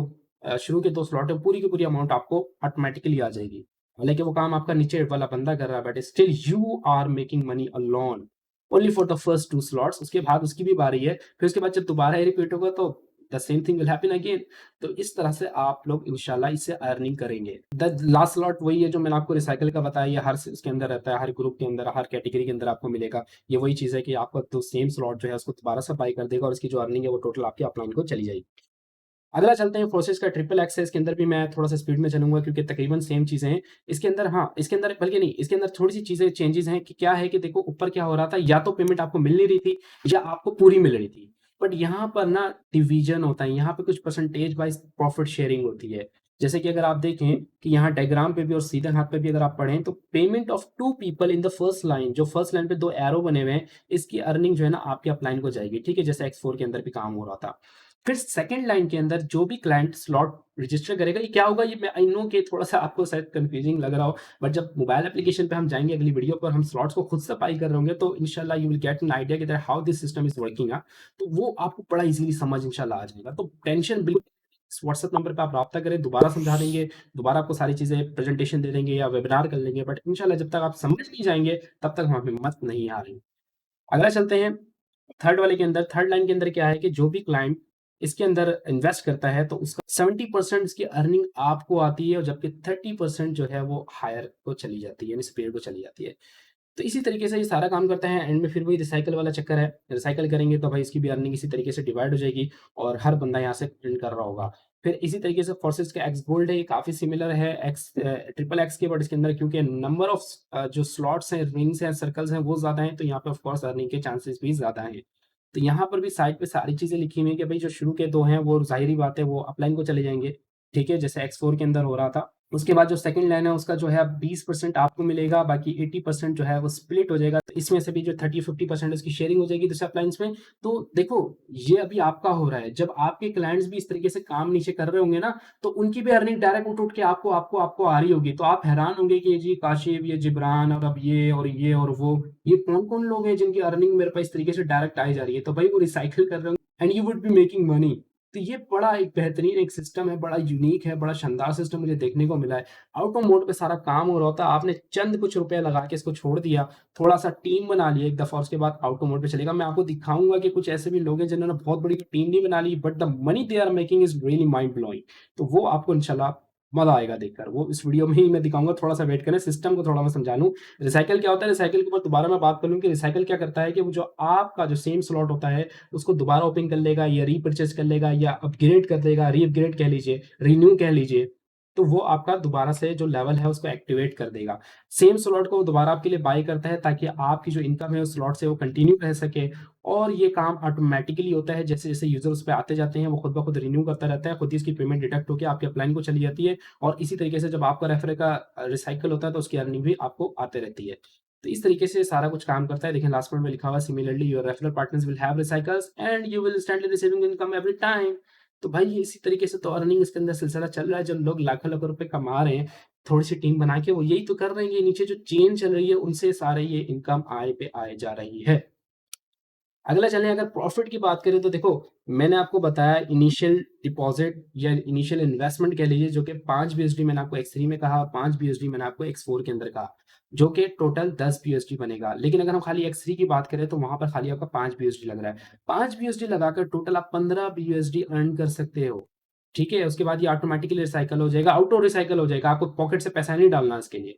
शुरू के 2 स्लॉट है, पूरी की पूरी अमाउंट आपको ऑटोमैटिकली आ जाएगी। हालाँकि वो काम आपका नीचे वाला बंदा कर रहा है, but still you are making money alone. Only for the first 2 slots, उसके बाद उसकी भी बारी है। फिर उसके बाद जब दोबारा ये रिपीट होगा तो the same thing will happen again. तो इस तरह से आप लोग इंशाल्लाह इससे अर्निंग करेंगे। द लास्ट स्लॉट वही है जो मैंने आपको रिसाइकिल का बताया, ये हर स इसके अंदर रहता है, हर ग्रुप के अंदर, हर कैटेगरी के अंदर आपको मिलेगा। ये वही चीज़ है कि आपका तो सेम स्लॉट जो है उसको दोबारा से बाय कर देगा और इसकी जो अर्निंग है वो टोटल आपके अपलाइन को चली जाएगी। अगला चलते हैं प्रोसेस का ट्रिपल एक्स है, इसके अंदर भी मैं थोड़ा-सा स्पीड में चलूँगा क्योंकि तकरीबन सेम चीज़ें हैं। इसके अंदर हाँ, इसके अंदर बल्कि नहीं, इसके अंदर थोड़ी-सी चीज़ें चेंजेज़ हैं कि क्या है कि देखो ऊपर क्या हो रहा था, या तो पेमेंट आपको मिल नहीं रही थी या आपको पूरी मिल रही थी। बट यहाँ पर ना डिवीज़न होता है, यहाँ पे कुछ परसेंटेज वाइज़ प्रॉफिट शेयरिंग होती है। जैसे कि अगर आप देखें कि यहाँ डायग्राम पे भी और सीधे हाथ पे भी अगर आप पढ़ें तो payment of 2 people in the first line, जो फर्स्ट लाइन पे 2 एरो बने हुए हैं, इसकी अर्निंग जो है ना आपके अपलाइन को जाएगी, ठीक है? जैसे एक्स4 के अंदर भी काम हो रहा था। फिर सेकंड लाइन के अंदर जो भी क्लाइंट स्लॉट रजिस्टर करेगा, ये क्या होगा, ये मैं आई नो कि थोड़ा-सा आपको शायद कन्फ्यूजिंग लग रहा हो, बट जब मोबाइल एप्लीकेशन पे हम जाएँगे अगली वीडियो पर, हम स्लॉट्स को खुद से पाई कर रहे होंगे, तो इंशाल्लाह you will get an idea कि that how this system is working तो वो आपको बड़ा ईज़िली समझ इंशाल्लाह आ जाएगा। तो टेंशन बिल्कुल, इस व्हाट्सएप नंबर पे आप राब्ता करें, दोबारा समझा देंगे, दोबारा आपको सारी चीज़ें प्रेज़ेंटेशन दे देंगे या वेबिनार कर लेंगे, बट इंशाल्लाह जब तक आप समझ नहीं जाएँगे, तब तक वहाँ हिम्मत नहीं हारें। अगला चलते हैं थर्ड वाले के अंदर। थर्ड लाइन के अंदर क्या है कि जो भी क्लाइंट इसके अंदर इन्वेस्ट करता है तो उसका 70% इसकी अर्निंग आपको आती है और जबकि 30% जो है वो हायर को चली जाती है, यानी स्पेयर को चली जाती है। तो इसी तरीके से ये सारा काम करता है। एंड में फिर वही रिसाइकिल वाला चक्कर है। रिसाइकिल करेंगे तो भाई इसकी भी अर्निंग इसी तरीके से डिवाइड हो जाएगी और हर बंदा यहाँ से अर्न कर रहा होगा। फिर इसी तरीके से फोर्सेस का एक्स गोल्ड है, ये काफ़ी सिमिलर है ट्रिपल एक्स के, बट इसके अंदर क्योंकि नंबर ऑफ जो स्लॉट्स हैं, रिंग्स हैं, सर्कल्स हैं, वो ज़्यादा हैं, तो यहाँ पे ऑफ कोर्स अर्निंग के चांसेस भी ज़्यादा हैं। तो यहाँ पर भी साइड पे सारी चीज़ें लिखी हुई हैं कि भाई जो शुरू के 2 हैं वो ज़ाहिर-सी बात है वो अपलाइन को चले जाएँगे। ठीक है, जैसे X4 के अंदर हो रहा था। उसके बाद जो सेकंड लाइन है उसका जो है 20% आपको मिलेगा, बाकी 80% जो है वो स्प्लिट हो जाएगा। तो इसमें से भी जो 30-50% उसकी शेयरिंग हो जाएगी दूसरे अप्लायंस में। तो देखो, ये अभी आपका हो रहा है। जब आपके क्लाइंट्स भी इस तरीके से काम नीचे कर रहे होंगे ना, तो उनकी भी अर्निंग डायरेक्ट उठ-उठ के आपको आ रही होगी। तो आप हैरान होंगे कि ये जी काशिफ, ये जिब्रान और अब ये और वो, ये कौन-कौन लोग हैं जिनकी अर्निंग मेरे पास इस तरिके से डायरेक्ट आई जा रही है। तो भाई वो रिसाइकिल कर रहे होंगे and you would be making money. तो ये बड़ा एक बेहतरीन एक सिस्टम है, बड़ा यूनिक है, बड़ा शानदार सिस्टम मुझे देखने को मिला है। ऑटो मोड पे सारा काम हो रहा होता है, आपने चंद कुछ रुपए लगा के इसको छोड़ दिया, थोड़ा-सा टीम बना लिया एक दफ़ा, उसके बाद ऑटो मोड पे चलेगा। मैं आपको दिखाऊँगा कि कुछ ऐसे भी लोग हैं जिन्होंने बहुत बड़ी टीम नहीं बना ली, but the money they are making is really mind blowing. तो वो आपको इंशाल्लाह मज़ा आएगा देखकर। वो इस वीडियो में ही मैं दिखाऊँगा, थोड़ा-सा वेट करें, सिस्टम को थोड़ा मैं समझा लूँ। रिसाइकिल क्या होता है? रिसाइकिल के ऊपर दोबारा मैं बात कर लूँ कि रिसाइकिल क्या करता है कि वो जो आपका जो सेम स्लॉट होता है, उसको दोबारा ओपन कर लेगा या रीपरचेज़ कर लेगा या अपग्रेड कर देगा, री-अपग्रेड कह लीजिए, रिन्यू कह लीजिए। तो वो आपका दोबारा से जो लेवल है उसको एक्टिवेट कर देगा। सेम स्लॉट को वो दोबारा आपके लिए बाय करता है ताकि आपकी जो इनकम है उस स्लॉट से वो कंटिन्यू रह सके, और ये काम ऑटोमैटिकली होता है। जैसे-जैसे यूज़र उस पे आते जाते हैं, वो खुद ब खुद रिन्यू करता रहता है, खुद ही इसकी पेमेंट डिडक्ट होके आपके अपलाइन को चली जाती है, और इसी तरीके से जब आपका रेफर का रिसाइकिल होता है तो उसकी अर्निंग भी आपको आते रहती है। तो इस तरीके से सारा कुछ काम करता है। देखिए लास्ट पॉइंट में लिखा हुआ है, similarly your referral partners will have recycles and you will instantly receiving income every time. तो भाई ये इसी तरीके से तो अर्निंग इसके अंदर सिलसिला चल रहा है। जो लोग लाखों-लाखों रुपए कमा रहे हैं, थोड़ी-सी टीम बना के, वो यही तो कर रहे हैं। ये नीचे जो चेन चल रही है उनसे सारे ये इनकम आय पे आए जा रही है। अगला चलें, अगर प्रॉफ़िट की बात करें तो देखो, मैंने आपको बताया इनिशियल डिपॉज़िट या इनिशियल इन्वेस्टमेंट कह लीजिए, जो कि 5 बीएसडी मैंने आपको X3 में कहा, 5 बीएसडी मैंने आपको X4 के अंदर कहा, जो कि टोटल 10 बीएसडी बनेगा। लेकिन अगर हम खाली X3 की बात करें तो वहाँ पर खाली आपका 5 बीएसडी लग रहा है। 5 बीएसडी लगाकर टोटल आप 15 बीएसडी अर्न कर सकते हो। ठीक है? उसके बाद ये ऑटोमैटिकली रिसाइकिल हो जाएगा, ऑटो रिसाइकिल हो जाएगा, आपको पॉकेट से पैसा नहीं डालना इसके लिए।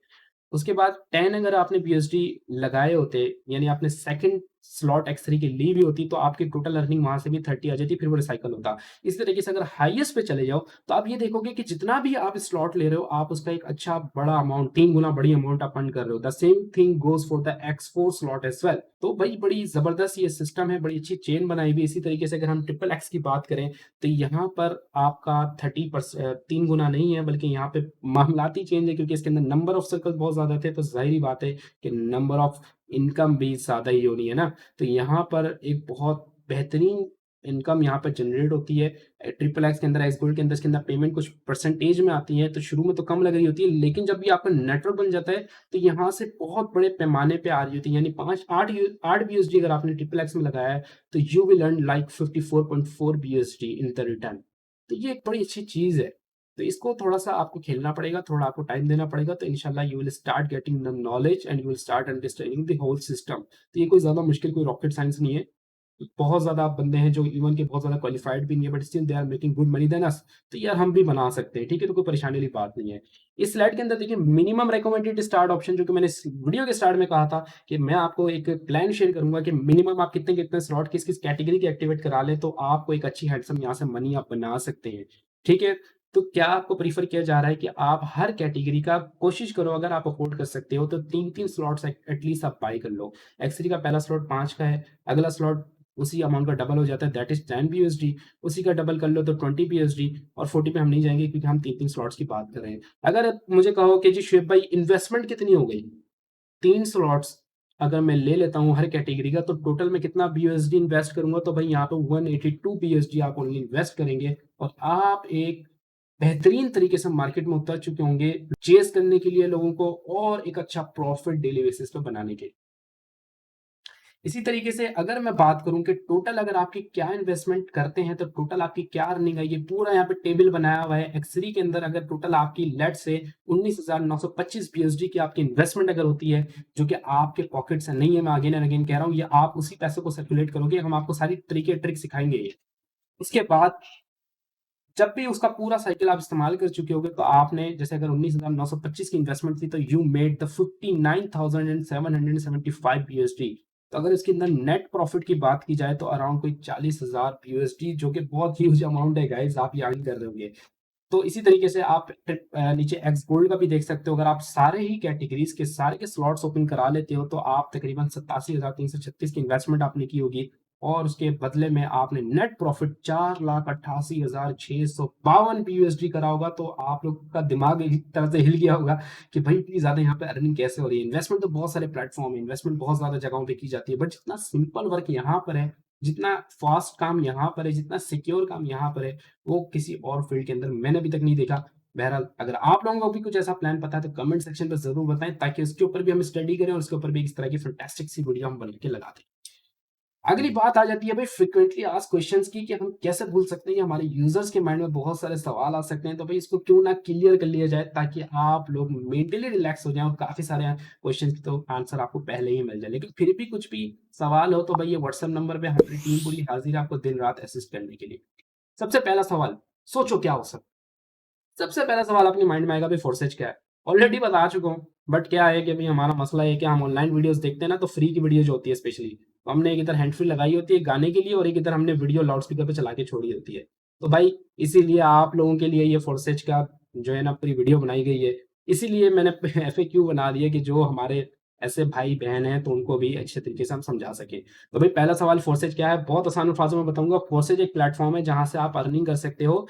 उसके बाद 10 अगर आपने बीएसडी लगाए होते, यानी आपने सेकंड स्लॉट एक्स3 की ली भी होती, तो आपकी टोटल अर्निंग वहाँ से भी 30 आ जाती, फिर वो रिसाइकिल होता। इसी तरीके से अगर हाईएस्ट पे चले जाओ, तो आप ये देखोगे कि जितना भी आप स्लॉट ले रहे हो, आप उसका एक अच्छा बड़ा अमाउंट, 3 गुना बड़ी अमाउंट आप अर्न कर रहे हो। The same thing goes for the X four slot as well. तो भाई बड़ी ज़बरदस्त ये सिस्टम है, बड़ी अच्छी चेन बनाई हुई है। इसी तरीके से अगर हम ट्रिपल एक्स की बात करें, तो यहाँ पर आपका 3 गुना नहीं है, बल्कि यहाँ पे मामलाती चेंज है, क्योंकि इसके अंदर नंबर ऑफ सर्कल बहुत ज़्यादा थे, तो ज़ाहिर-सी बात है कि नंबर ऑफ इनकम भी ज़्यादा ही होनी है ना। तो यहाँ पर एक बहुत बेहतरीन इनकम यहाँ पे जनरेट होती है। ट्रिपल एक्स के अंदर, एक्स गोल्ड के अंदर, इसके अंदर पेमेंट कुछ परसेंटेज में आती है, तो शुरू में तो कम लग रही होती है, लेकिन जब भी आपका नेटवर्क बन जाता है, तो यहाँ से बहुत बड़े पैमाने पे आ रही होती है। यानी 8 बीएसडी अगर आपने ट्रिपल एक्स में लगाया है, तो you will earn like 54.4 BSD in the return. तो ये एक बड़ी अच्छी चीज़ है। तो इसको थोड़ा-सा आपको खेलना पड़ेगा, थोड़ा आपको टाइम देना पड़ेगा, तो इंशाल्लाह you will start getting the knowledge and you will start understanding the whole system. तो ये कोई ज़्यादा मुश्किल, कोई रॉकेट साइंस नहीं है। बहुत ज़्यादा बंदे हैं जो इवन के बहुत ज़्यादा क्वालिफाइड भी नहीं है, but still they are making good money then us. तो यार हम भी बना सकते हैं, ठीक है? तो कोई परेशानी वाली बात नहीं है। इस स्लाइड के अंदर देखिए, मिनिमम रिकमेंडेड स्टार्ट ऑप्शन, जो कि मैंने इस वीडियो के स्टार्ट में कहा था कि मैं आपको एक प्लान शेयर करूँगा कि मिनिमम आप कितने-कितने स्लॉट किस-किस कैटेगरी के एक्टिवेट करा लें, तो आपको एक अच्छी हैंडसम यहाँ से मनी आप बना सकते हैं, ठीक है? तो क्या आपको प्रेफ़र किया जा रहा है कि आप हर कैटेगरी का कोशिश करो, अगर आप अफ़ोर्ड कर सकते हो, तो 3-3 स्लॉट्स एटलीस्ट आप बाय कर लो। एक्स3 का पहला स्लॉट 5 का है, अगला स्लॉट उसी अमाउंट का डबल हो जाता है, दैट इज़ 10 बीएसडी, उसी का डबल कर लो तो 20 बीएसडी, और 40 पे हम नहीं जाएँगे क्योंकि हम 3-3 स्लॉट्स की बात कर रहे हैं। अगर आप मुझे कहो कि जी शुएब भाई इन्वेस्टमेंट कितनी हो गई? 3 स्लॉट्स अगर मैं ले लेता हूँ हर कैटेगरी का, तो टोटल मैं कितना बीएसडी इन्वेस्ट करूँगा? तो भाई यहाँ पे 182 बीएसडी आप ओनली इन्वेस्ट करेंगे, और आप एक बेहतरीन तरीके से मार्केट में उतर चुके होंगे, चेज़ करने के लिए लोगों को, और एक अच्छा प्रॉफिट डेली बेसिस पे बनाने के लिए। इसी तरीके से अगर मैं बात करूँ कि टोटल अगर आपकी क्या इन्वेस्टमेंट करते हैं, तो टोटल आपकी क्या अर्निंग है, ये पूरा यहाँ पे टेबल बनाया हुआ है। एक्स3 के अंदर अगर टोटल आपकी लेट्स से 19,925 बीएसडी की आपकी इन्वेस्टमेंट अगर होती है, जो कि आपके पॉकेट से नहीं है, मैं अगेन एंड अगेन कह रहा हूँ, ये आप उसी पैसे को सर्कुलेट करोगे, हम आपको सारी तरीके ट्रिक सिखाएँगे ये। उसके बाद जब भी उसका पूरा साइकिल आप इस्तेमाल कर चुके होगे, तो आपने जैसे अगर 19,925 की इन्वेस्टमेंट थी, तो यू मेड द 59,775 बीएसडी। तो अगर इसके अंदर नेट प्रॉफिट की बात की जाए, तो अराउंड कोई 40,000 बीएसडी, जो कि बहुत ह्यूज अमाउंट है गाइस, आप ये अर्न कर रहे होंगे। तो इसी तरीके से आप नीचे एक्स गोल्ड का भी देख सकते हो। अगर आप सारे ही कैटेगरीज़ के सारे के स्लॉट्स ओपन करा लेते हो, तो आप तकरीबन 87,336 की इन्वेस्टमेंट आपने की होगी। और उसके बदले में आपने नेट प्रॉफिट 4,88,652 यूएसडी करा होगा, तो आप लोग का दिमाग एक तरह से हिल गया होगा कि भाई इतनी ज्यादा यहाँ पे अर्निंग कैसे हो रही है। इन्वेस्टमेंट तो बहुत सारे प्लेटफॉर्म है, इन्वेस्टमेंट बहुत ज्यादा जगहों पे की जाती है, बट जितना सिंपल वर्क यहाँ पर है, जितना फास्ट काम यहाँ पर है, जितना सिक्योर काम यहाँ पर है, वो किसी और फील्ड के अंदर मैंने अभी तक नहीं देखा। बहरहाल अगर आप लोगों को भी कुछ ऐसा प्लान पता है तो कमेंट सेक्शन पे जरूर बताएं, ताकि उसके ऊपर भी हम स्टडी करें और उसके ऊपर भी इस तरह की फैंटास्टिक सी वीडियो हम बना के लगा दें। अगली बात आ जाती है भाई फ्रिक्वेंटली आस्क्ड क्वेश्चंस की, कि हम कैसे भूल सकते हैं, कि हमारे यूजर्स के माइंड में बहुत सारे सवाल आ सकते हैं, तो भाई इसको क्यों ना क्लियर कर लिया जाए, ताकि आप लोग मेंटली रिलैक्स हो जाएं और काफी सारे क्वेश्चंस की तो आंसर आपको पहले ही मिल जाए। लेकिन फिर भी कुछ भी सवाल हो तो भाई ये व्हाट्सएप नंबर पे हमारी टीम पूरी हाजिर है आपको दिन रात असिस्ट करने के लिए। सबसे पहला सवाल, सोचो क्या हो सकता है। सबसे पहला सवाल आपके माइंड में आएगा भाई फोर्सेज क्या है। ऑलरेडी बता चुका हूँ, बट क्या है कि भाई हमारा मसला है कि हम ऑनलाइन वीडियोस देखते हैं ना, तो फ्री की वीडियो जो होती है स्पेशली, तो हमने एक इधर हैंड फ्री लगाई होती है गाने के लिए, और एक इधर हमने वीडियो लाउड स्पीकर पे चला के छोड़ी होती है। तो भाई इसीलिए आप लोगों के लिए ये फोर्सेज का जो है ना पूरी वीडियो बनाई गई है। इसीलिए मैंने FAQ बना दिया कि जो हमारे ऐसे भाई बहन हैं तो उनको भी अच्छे तरीके से हम समझा सके। तो भाई पहला सवाल फोर्सेज क्या है, बहुत आसान अल्फाजों में बताऊंगा। फोर्सेज एक प्लेटफॉर्म है जहां से आप अर्निंग कर सकते हो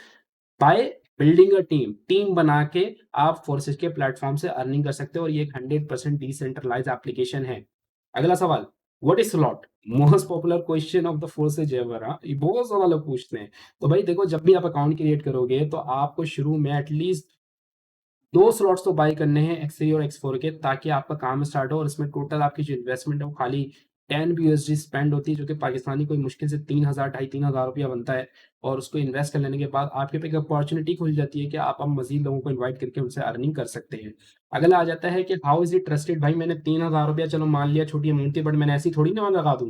by building a team. Team बना के आप फोर्सेज के प्लेटफॉर्म से अर्निंग कर सकते हो, और ये एक 100% डिसेंट्रलाइज एप्लीकेशन है। अगला सवाल, what is slot, most popular question of the forces ever. ये बहुत ज्यादा लोग पूछते हैं। तो भाई देखो, जब भी आप अकाउंट क्रिएट करोगे तो आपको शुरू में एटलीस्ट 2 स्लॉट्स तो बाय करने हैं, X3 और X4 के, ताकि आपका काम स्टार्ट हो। और इसमें टोटल आपकी जो इन्वेस्टमेंट है वो खाली 10 यूएसडी स्पेंड होती है, जो कि पाकिस्तानी कोई मुश्किल से 3,000 2,500 रुपया बनता है। और उसको इन्वेस्ट कर लेने के बाद आपके पे एक अपॉर्चुनिटी खुल जाती है कि आप अब मजीद लोगों को इन्वाइट करके उनसे अर्निंग कर सकते हैं। अगला आ जाता है कि हाउ इज इट ट्रस्टेड। भाई मैंने 3,000 रुपया चलो मान लिया, छोटी अमाउंट थी, बट मैंने ऐसी थोड़ी ना लगा दूँ।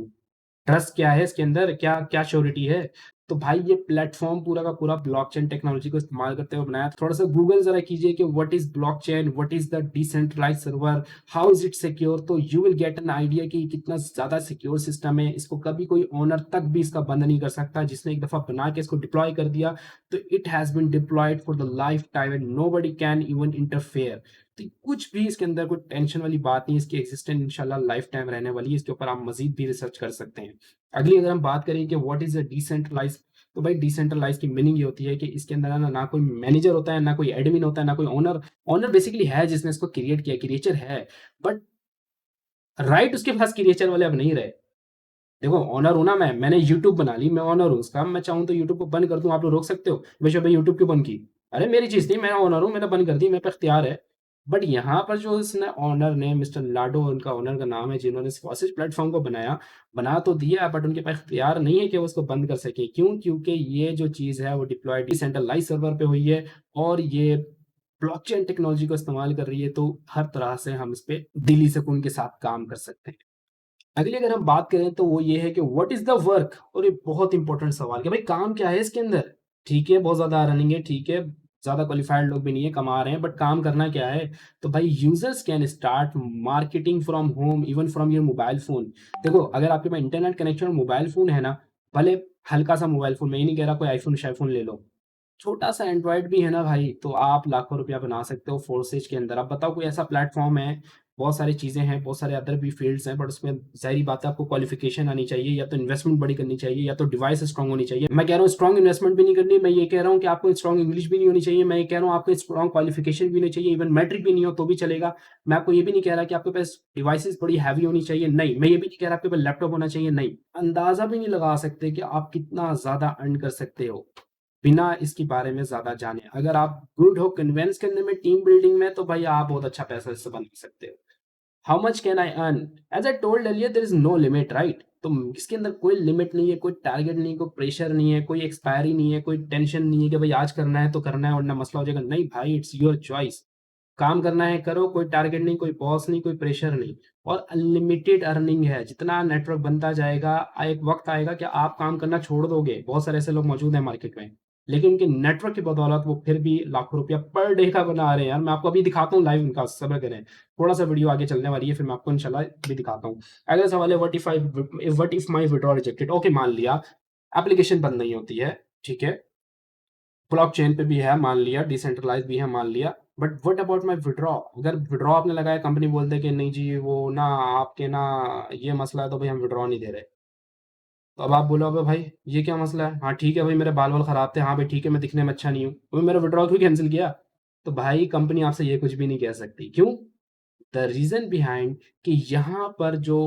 ट्रस्ट क्या है इसके अंदर, क्या क्या श्योरिटी है। तो भाई ये प्लेटफॉर्म पूरा का पूरा ब्लॉकचेन टेक्नोलॉजी को इस्तेमाल करते हुए बनाया। थोड़ा सा गूगल जरा कीजिए कि what is blockchain, what is the decentralize server, how is it secure, तो you will get an idea कि कितना ज्यादा सिक्योर सिस्टम है। इसको कभी कोई ओनर तक भी इसका बंद नहीं कर सकता। जिसने एक दफा बना के इसको डिप्लॉय कर दिया तो it has been deployed for the life time and nobody can even interfere. तो कुछ भी इसके अंदर कोई टेंशन वाली बात नहीं, इसकी एक्सिस्टेंस इंशाल्लाह लाइफ टाइम रहने वाली है। इसके ऊपर आप मजीद भी रिसर्च कर सकते हैं। अगली अगर हम बात करें कि व्हाट इज अ डिसेंट्रलाइज, तो भाई डिसेंट्रलाइज की मीनिंग ये होती है कि इसके अंदर ना कोई मैनेजर होता है, ना कोई एडमिन होता है, ना कोई ओनर। ओनर बेसिकली है जिसने इसको क्रिएट किया, क्रिएचर है, बट राइट उसके पास क्रिएचर वाले अब नहीं रहे। देखो ओनर हूं ना मैंने यूट्यूब बना ली, मैं ओनर हूँ उसका। मैं चाहूँ तो यूट्यूब को बंद कर दूं, आप लोग रोक सकते हो वैसे भाई यूट्यूब क्यों बंद की। अरे मेरी चीज थी, मैं ओनर हूँ, मैंने बंद कर दी, मेरे पे इख्तियार है। बट यहाँ पर जो इसने ओनर ने, मिस्टर लाडो उनका ओनर का नाम है, जिन्होंने इस फॉसेज प्लेटफॉर्म को बनाया, बना तो दिया, बट उनके पास इख्तियार नहीं है कि वो उसको बंद कर सके। क्यों? क्योंकि ये जो चीज है वो डिप्लॉयड डिसेंट्रलाइज सर्वर पे हुई है, और ये ब्लॉकचेन टेक्नोलॉजी को इस्तेमाल कर रही है, तो हर तरह से हम इस पे दिली सुकून के साथ काम कर सकते हैं। अगली अगर हम बात करें तो वो ये है कि व्हाट इज द वर्क, और ये बहुत इंपॉर्टेंट सवाल कि भाई काम क्या है इसके अंदर। ठीक है, बहुत ज्यादा रनिंग है, ठीक है, ज्यादा क्वालिफाइड लोग भी नहीं है, कमा रहे हैं, बट काम करना क्या है। तो भाई users can start marketing from home, even from your mobile phone. देखो अगर आपके पास इंटरनेट कनेक्शन और मोबाइल फोन है ना, भले हल्का सा मोबाइल फोन, मैं ये नहीं कह रहा कोई आईफोन शाईफोन ले लो, छोटा सा एंड्रॉइड भी है ना भाई, तो आप लाखों रुपया बना सकते हो फोर्सेज के अंदर। अब बताओ कोई ऐसा प्लेटफॉर्म है, बहुत सारी चीजें हैं, बहुत सारे अदर भी फील्ड्स हैं, बट उसमें जाहिर बात है आपको क्वालिफिकेशन आनी चाहिए, या तो इन्वेस्टमेंट बड़ी करनी चाहिए, या तो डिवाइस स्ट्रांग होनी चाहिए। मैं कह रहा हूँ स्ट्रांग इन्वेस्टमेंट भी नहीं करनी, मैं ये कह रहा हूँ कि आपको स्ट्रांग इंग्लिश भी नहीं होनी चाहिए, मैं ये कह रहा हूँ आपको स्ट्रांग क्वालिफिकेशन भी नहीं चाहिए, इवन मैट्रिक भी नहीं हो तो भी चलेगा। मैं आपको ये भी नहीं कह रहा कि आपके पास डिवाइसेस बड़ी हैवी होनी चाहिए, नहीं। मैं ये भी नहीं कह रहा आपके पास लैपटॉप होना चाहिए, नहीं। अंदाजा भी नहीं लगा सकते कि आप कितना ज्यादा अर्न कर सकते हो बिना इसके बारे में ज्यादा जाने। अगर आप गुड हो कन्विंस करने में, टीम बिल्डिंग में, तो भाई आप बहुत अच्छा पैसा इससे बना सकते हो। How much can I earn, as I told earlier there is no limit, right. तो इसके अंदर कोई लिमिट नहीं है, कोई टारगेट नहीं है, कोई प्रेशर नहीं है, कोई एक्सपायरी नहीं है, कोई टेंशन नहीं है कि भाई आज करना है तो करना है वरना मसला हो जाएगा। नहीं भाई, इट्स योर चॉइस। काम करना है करो, कोई टारगेट नहीं, कोई बॉस नहीं, कोई प्रेशर नहीं। और अनलिमिटेड अर्निंग है, जितना नेटवर्क बनता जाएगा एक वक्त आएगा कि आप काम करना छोड़ दोगे। बहुत सारे ऐसे लोग मौजूद हैं मार्केट में, लेकिन उनके नेटवर्क की बदौलत वो फिर भी लाखों रुपया पर डे का बना रहे हैं। यार मैं आपको अभी दिखाता हूँ लाइव उनका, सब्र करें, थोड़ा सा वीडियो आगे चलने वाली है, फिर मैं आपको इंशाल्लाह भी दिखाता हूँ। अगला सवाल है what if my withdraw rejected. Okay मान लिया एप्लीकेशन बंद नहीं होती है, ठीक है, ब्लॉकचेन पे भी है मान लिया, डिसेंट्रलाइज भी है मान लिया, but what about my withdraw. अगर विड्रॉ आपने लगाया, कंपनी बोल दे कि नहीं जी वो ना आपके ना ये मसला है, तो भाई हम विड्रॉ नहीं दे रहे, तो अब आप बोलो अबे भाई ये क्या मसला है? हाँ ठीक है भाई मेरे बाल-वाल खराब थे। हाँ भाई ठीक है मैं दिखने में अच्छा नहीं हूँ। तो मेरा विथड्रॉल क्यों कैंसल किया? तो भाई कंपनी आपसे ये कुछ भी नहीं कह सकती। क्यों? द रीज़न बिहाइंड कि यहाँ पर जो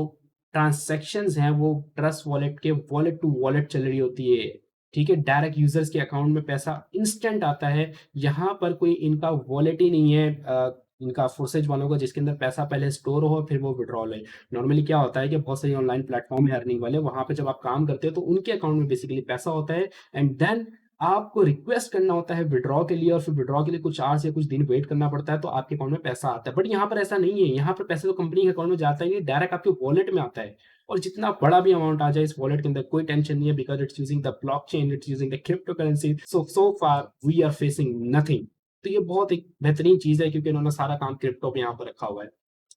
ट्रांज़ैक्शंस हैं वो ट्रस्ट वॉलेट के वॉलेट टू वॉलेट चल रही होती है। ठीक है? डायरेक्ट यूज़र्स के अकाउंट में पैसा इंस्टेंट आता है। यहाँ पर कोई इनका वॉलेट ही नहीं है इनका फोर्सेज वालों का जिसके अंदर पैसा पहले स्टोर हो फिर वो विथड्रॉल है। नॉर्मली क्या होता है कि बहुत सारी ऑनलाइन प्लेटफ़ॉर्म है अर्निंग वाले, वहाँ पे जब आप काम करते हो तो उनके अकाउंट में बेसिकली पैसा होता है एंड देन आपको रिक्वेस्ट करना होता है विथड्रॉ के लिए और फिर विथड्रॉ के लिए कुछ आवर्स या कुछ दिन वेट करना पड़ता है तो आपके अकाउंट में पैसा आता है। बट यहाँ पर ऐसा नहीं है, यहाँ पर पैसा तो कंपनी के अकाउंट में जाता ही नहीं, डायरेक्ट आपके वॉलेट में आता है। और जितना बड़ा भी अमाउंट आ जाए इस वॉलेट के अंदर कोई टेंशन नहीं है because it's using the blockchain, it's using the crypto currency. So far we are facing nothing. तो ये बहुत एक बेहतरीन चीज़ है क्योंकि इन्होंने सारा काम क्रिप्टो पे यहाँ पर रखा हुआ है।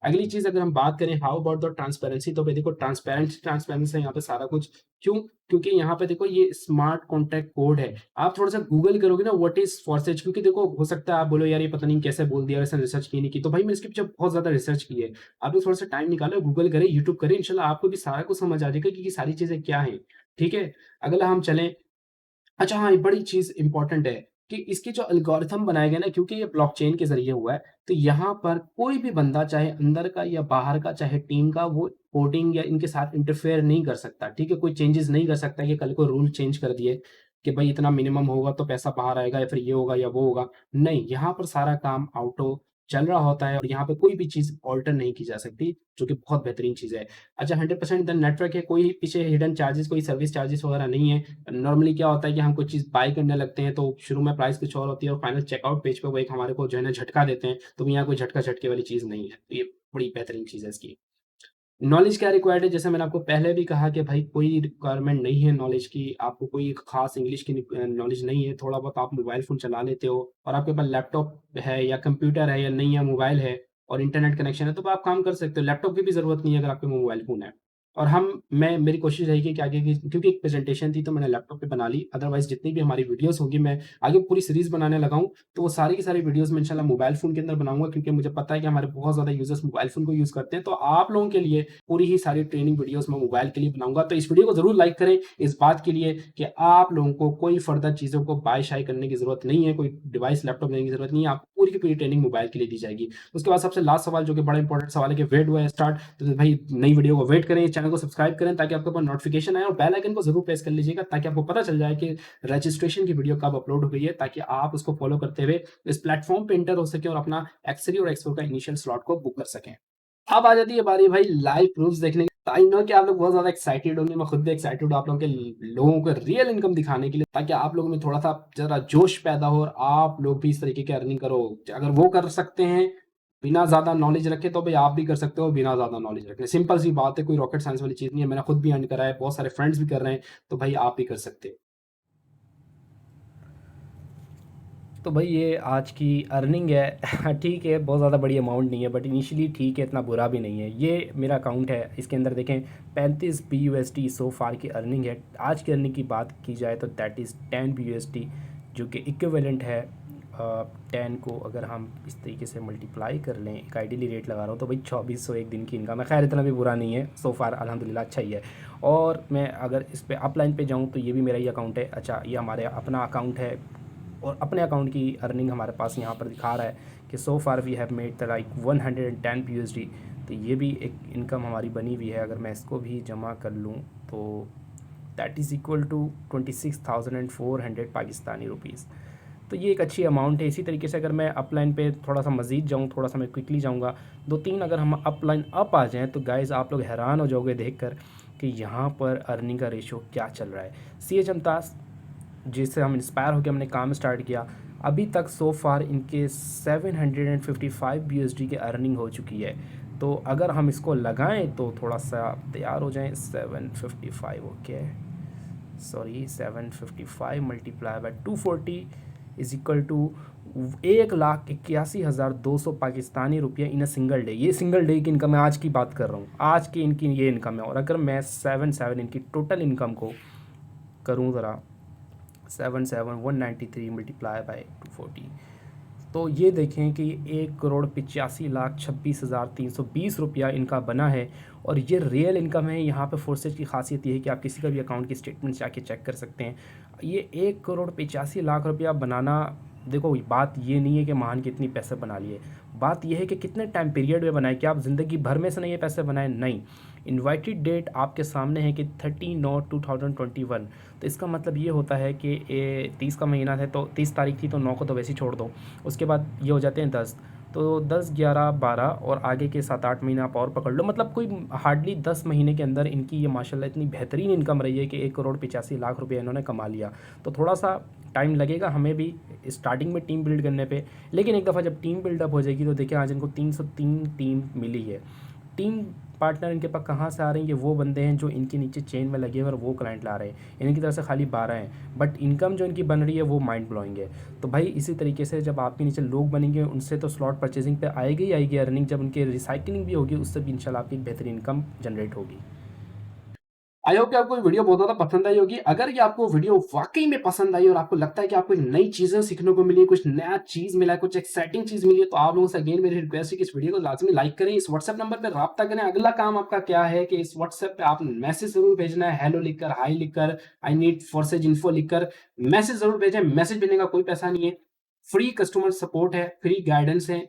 अगली चीज़ अगर हम बात करें हाउ अबाउट द ट्रांसपेरेंसी तो भाई देखो ट्रांसपेरेंसी है यहाँ पे सारा कुछ। क्यों? क्योंकि यहाँ पे देखो ये स्मार्ट कॉन्टैक्ट कोड है। आप थोड़ा-सा गूगल करोगे ना व्हाट इज़ फॉरसेज क्योंकि देखो हो सकता है आप बोलो यार ये पता नहीं कैसे बोल दिया, वैसे रिसर्च की नहीं की। तो भाई मैंने इसके पीछे बहुत ज़्यादा रिसर्च की है। आप लोग थोड़ा-सा टाइम निकालो, गूगल करें, यूट्यूब करें, इंशाल्लाह आपको भी सारा कुछ समझ आ जाएगा कि ये सारी चीज़ें क्या हैं। ठीक है? अगला हम चलें अच्छा हाँ, एक बड़ी चीज़ इम्पोर्टेंट है कि इसके जो एल्गोरिथम बनाए गए ना क्योंकि ये ब्लॉकचेन के ज़रिए हुआ है, तो यहाँ पर कोई भी बंदा चाहे अंदर का या बाहर का, चाहे टीम का वो कोडिंग या इनके साथ इंटरफेयर नहीं कर सकता, ठीक है? कोई चेंजेज़ नहीं कर सकता कि कल को रूल चेंज कर दिए कि भाई इतना मिनिमम होगा तो पैसा बाहर आएगा या फिर ये होगा या वो होगा। नहीं, यहाँ पर सारा काम ऑटो चल रहा होता है और यहाँ पे कोई भी चीज़ ऑल्टर नहीं की जा सकती, जो कि बहुत बेहतरीन चीज़ है। अच्छा 100% द नेटवर्क है, कोई पीछे हिडन चार्जेज़, कोई सर्विस चार्जेज़ वगैरह नहीं है। नॉर्मली क्या होता है कि हम कोई चीज़ बाय करने लगते हैं तो शुरू में प्राइस कुछ और होती है और फाइनल चेकआउट पेज पे वो एक हमारे को जो है ना झटका देते हैं, तो यहाँ कोई झटका-झटके वाली चीज़ नहीं है। तो ये बड़ी बेहतरीन चीज़ है इसकी। नॉलेज क्या रिक्वायर्ड है? जैसे मैंने आपको पहले भी कहा कि भाई कोई रिक्वायरमेंट नहीं है नॉलेज की, आपको कोई ख़ास इंग्लिश की नॉलेज नहीं है, थोड़ा बहुत आप मोबाइल फ़ोन चला लेते हो और आपके पास लैपटॉप है या कंप्यूटर है या नहीं या मोबाइल है और इंटरनेट कनेक्शन है, तो आप काम कर सकते हो। लैपटॉप की भी ज़रूरत नहीं है अगर आपके मोबाइल फ़ोन है। और मैं मेरी कोशिश रहेगी कि आगे की क्योंकि एक प्रेज़ेंटेशन थी तो मैंने लैपटॉप पे बना ली, अदरवाइज़ जितनी भी हमारी वीडियोज़ होंगी मैं आगे पूरी सीरीज़ बनाने लगा हूँ, तो वो सारी की सारी वीडियोज़ मैं इंशाल्लाह मोबाइल फ़ोन के अंदर बनाऊँगा क्योंकि मुझे पता है कि हमारे बहुत ज़्यादा यूज़र्स मोबाइल फ़ोन को यूज़ करते हैं। तो आप लोगों के लिए पूरी ही सारी ट्रेनिंग वीडियोज़ मैं मोबाइल के लिए बनाऊँगा। तो इस वीडियो को ज़रूर लाइक करें इस बात के लिए कि आप लोगों को कोई फर्दर चीज़ों को बाय-शाय करने की ज़रूरत नहीं है, कोई डिवाइस लैपटॉप लेने की ज़रूरत नहीं है, आपको पूरी की पूरी ट्रेनिंग मोबाइल के लिए दी जाएगी। उसके बाद सबसे लास्ट सवाल जो कि बड़ा इंपॉर्टेंट सवाल है कि वेट हुआ है स्टार्ट, तो भाई नई वीडियो को वेट करें, चैनल को सब्सक्राइब करें ताकि आपके पास नोटिफ़िकेशन आए और बेल आइकन को ज़रूर प्रेस कर लीजिएगा ताकि आपको पता चल जाए कि रजिस्ट्रेशन की वीडियो कब अपलोड हो गई है ताकि आप उसको फॉलो करते हुए इस प्लेटफ़ॉर्म पे एंटर हो सकें और अपना एक्स3 और एक्स4 का इनिशियल स्लॉट को बुक कर सकें। अब आ जाती है बारी भाई लाइव प्रूफ्स देखने की। आई नो कि आप लोग बहुत ज़्यादा एक्साइटेड होंगे, मैं खुद भी एक्साइटेड हूँ आप लोगों के लोगों को रियल इनकम दिखाने के लिए ताकि आप लोगों में थोड़ा-सा ज़रा जोश पैदा हो और आप लोग भी इस तरीके की अर्निंग करो। अगर वो कर सकते हैं, बिना ज़्यादा नॉलेज रखे तो भई आप भी कर सकते हो बिना ज़्यादा नॉलेज रखे। सिंपल सी बात है, कोई रॉकेट साइंस वाली चीज़ नहीं है। मैंने खुद भी अर्न करा है, बहुत सारे फ्रेंड्स भी कर रहे हैं, तो भाई आप भी कर सकते हो। तो भाई ये आज की अर्निंग है ठीक है, बहुत ज़्यादा बड़ी अमाउंट नहीं है बट इनिशियली ठीक है, इतना बुरा भी नहीं है। ये मेरा अकाउंट है, इसके अंदर देखें 35 BUSD सो फार की अर्निंग है। आज की अर्निंग की बात की जाए तो दैट इज़ 10 BUSD, जो कि इक्विवेलेंट है 10 को अगर हम इस तरीके से मल्टीप्लाई कर लें, एक आइडियली रेट लगा रहा हूँ तो भाई 2400 एक दिन की इनकम है। खैर इतना भी बुरा नहीं है, सो फार अल्हम्दुलिल्लाह अच्छा ही है। और मैं अगर इस पे अपलाइन पे जाऊँ तो ये भी मेरा ही अकाउंट है। अच्छा, ये हमारे अपना अकाउंट है और अपने अकाउंट की अर्निंग हमारे पास यहाँ पर दिखा रहा है कि so far we have made the like 110 BUSD। तो ये भी एक इनकम हमारी बनी हुई है। अगर मैं इसको भी जमा कर लूँ तो that is equal to 26,400 Pakistani rupees. तो ये एक अच्छी अमाउंट है। इसी तरीके से अगर मैं अपलाइन पे थोड़ा सा मज़ीद जाऊँ, थोड़ा सा मैं क्विकली जाऊँगा, 2-3 अगर हम अपलाइन अप आ जाएँ तो गाइज़ आप लोग हैरान हो जाओगे देख कर कि यहाँ पर अर्निंग का रेशो क्या चल रहा है। CH अमताज़, जिससे हम इंस्पायर होकर हमने काम स्टार्ट किया, अभी तक सो फार इनके 755 BUSD की अर्निंग हो चुकी है। तो अगर हम इसको लगाएं तो थोड़ा सा तैयार हो जाएं। 755 okay, sorry 755 multiply by 240 is equal to 1,81,200 Pakistani रुपये इन अ सिंगल डे। ये सिंगल डे की इनकम है, आज की बात कर रहा हूँ, आज की इनकी ये इनकम है। और अगर मैं 7 इनकी टोटल इनकम को करूँ ज़रा, 7,193 मल्टीप्लाई बाई 240 तो ये देखें कि 1,85,26,26,320 रुपया इनका बना है, और ये रियल इनकम है। यहाँ पे फोर्सेज की खासियत ये है कि आप किसी का भी अकाउंट की स्टेटमेंट जाके चेक कर सकते हैं। ये 1,85,00,000 रुपया बनाना, देखो बात ये नहीं है कि महान कितनी पैसे बना लिए, बात ये है कि कितने टाइम पीरियड में बनाए। कि आप ज़िंदगी भर में से नहीं ये पैसे बनाए, नहीं। इनवाइटेड डेट आपके सामने है कि 30/9/2021। तो इसका मतलब ये होता है कि 30 का महीना है तो 30 तारीख थी, तो 9 को तो वैसे ही छोड़ दो। उसके बाद ये हो जाते हैं 10, तो 10, 11, 12 और आगे के 7-8 महीने आप और पकड़ लो। मतलब कोई हार्डली 10 महीने के अंदर इनकी ये माशाल्लाह इतनी बेहतरीन इनकम रही है कि 1,85,00,000 रुपये इन्होंने कमा लिया। तो थोड़ा सा टाइम लगेगा हमें भी स्टार्टिंग में टीम बिल्ड करने पे, लेकिन एक दफ़ा जब टीम बिल्डअप हो जाएगी तो देखिए आज इनको 303 टीम मिली है। टीम पार्टनर इनके पास कहाँ से आ रहे हैं? ये वो बंदे हैं जो इनके नीचे चेन में लगे हुए और वो क्लाइंट ला रहे हैं। इनकी तरफ से खाली 12 हैं, बट इनकम जो इनकी बन रही है वो माइंड ब्लोइंग है। तो भाई इसी तरीके से जब आपके नीचे लोग बनेंगे, उनसे तो स्लॉट परचेजिंग पे आएगी ही आएगी अर्निंग, जब उनके रिसाइकलिंग भी होगी उससे भी इंशाल्लाह आपकी एक बेहतरीन इनकम जनरेट होगी। आई होप कि आपको ये वीडियो बहुत ज़्यादा पसंद आई होगी। अगर ये आपको वीडियो वाक़ई में पसंद आई और आपको लगता है कि आपको नई चीज़ें सीखने को मिली, कुछ नया चीज़ मिला है, कुछ एक्साइटिंग चीज़ मिली है, तो आप लोगों से अगेन मेरी रिक्वेस्ट है कि इस वीडियो को लाज़मी लाइक करें, इस व्हाट्सएप नंबर पे राब्ता करें। अगला काम आपका क्या है कि इस व्हाट्सएप पे आप मैसेज ज़रूर भेजना है, हेलो लिखकर, हाय लिखकर, आई नीड फॉरसेज इन्फो लिखकर मैसेज ज़रूर भेजें। मैसेज भेजने का कोई पैसा नहीं है, फ्री कस्टमर सपोर्ट है, फ्री गाइडेंस है।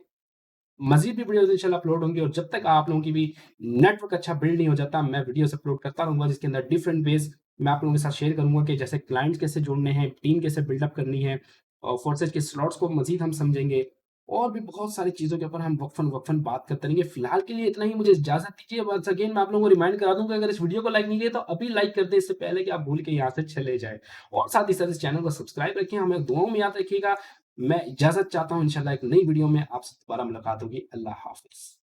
मज़ीद भी वीडियोज़ इंशाल्लाह अपलोड होंगी और जब तक आप लोगों की भी नेटवर्क अच्छा बिल्ड नहीं हो जाता, मैं वीडियोज़ अपलोड करता रहूँगा जिसके अंदर डिफरेंट वेज़ मैं आप लोगों के साथ शेयर करूँगा कि जैसे क्लाइंट्स कैसे जोड़ने हैं, टीम कैसे बिल्डअप करनी है और फोर्सेज़ के स्लॉट्स को मज़ीद हम समझेंगे और भी बहुत सारी चीज़ों के ऊपर हम वक़्फ़न-वक़्फ़न बात करते रहेंगे। फिलहाल के लिए इतना ही, मुझे इजाज़त दीजिए। वंस अगेन मैं आप लोगों को रिमाइंड करा दूँ कि अगर इस वीडियो को लाइक नहीं किया तो अभी लाइक कर दें, इससे पहले कि आप भूल के यहाँ से चले जाएँ और साथ ही साथ इस चैनल को सब्सक्राइब रखें, हमें दुआओं में याद रखिएगा। मैं इजाज़त चाहता हूँ, इंशाल्लाह एक नई वीडियो में आपसे दोबारा मुलाकात होगी। अल्लाह हाफ़िज़।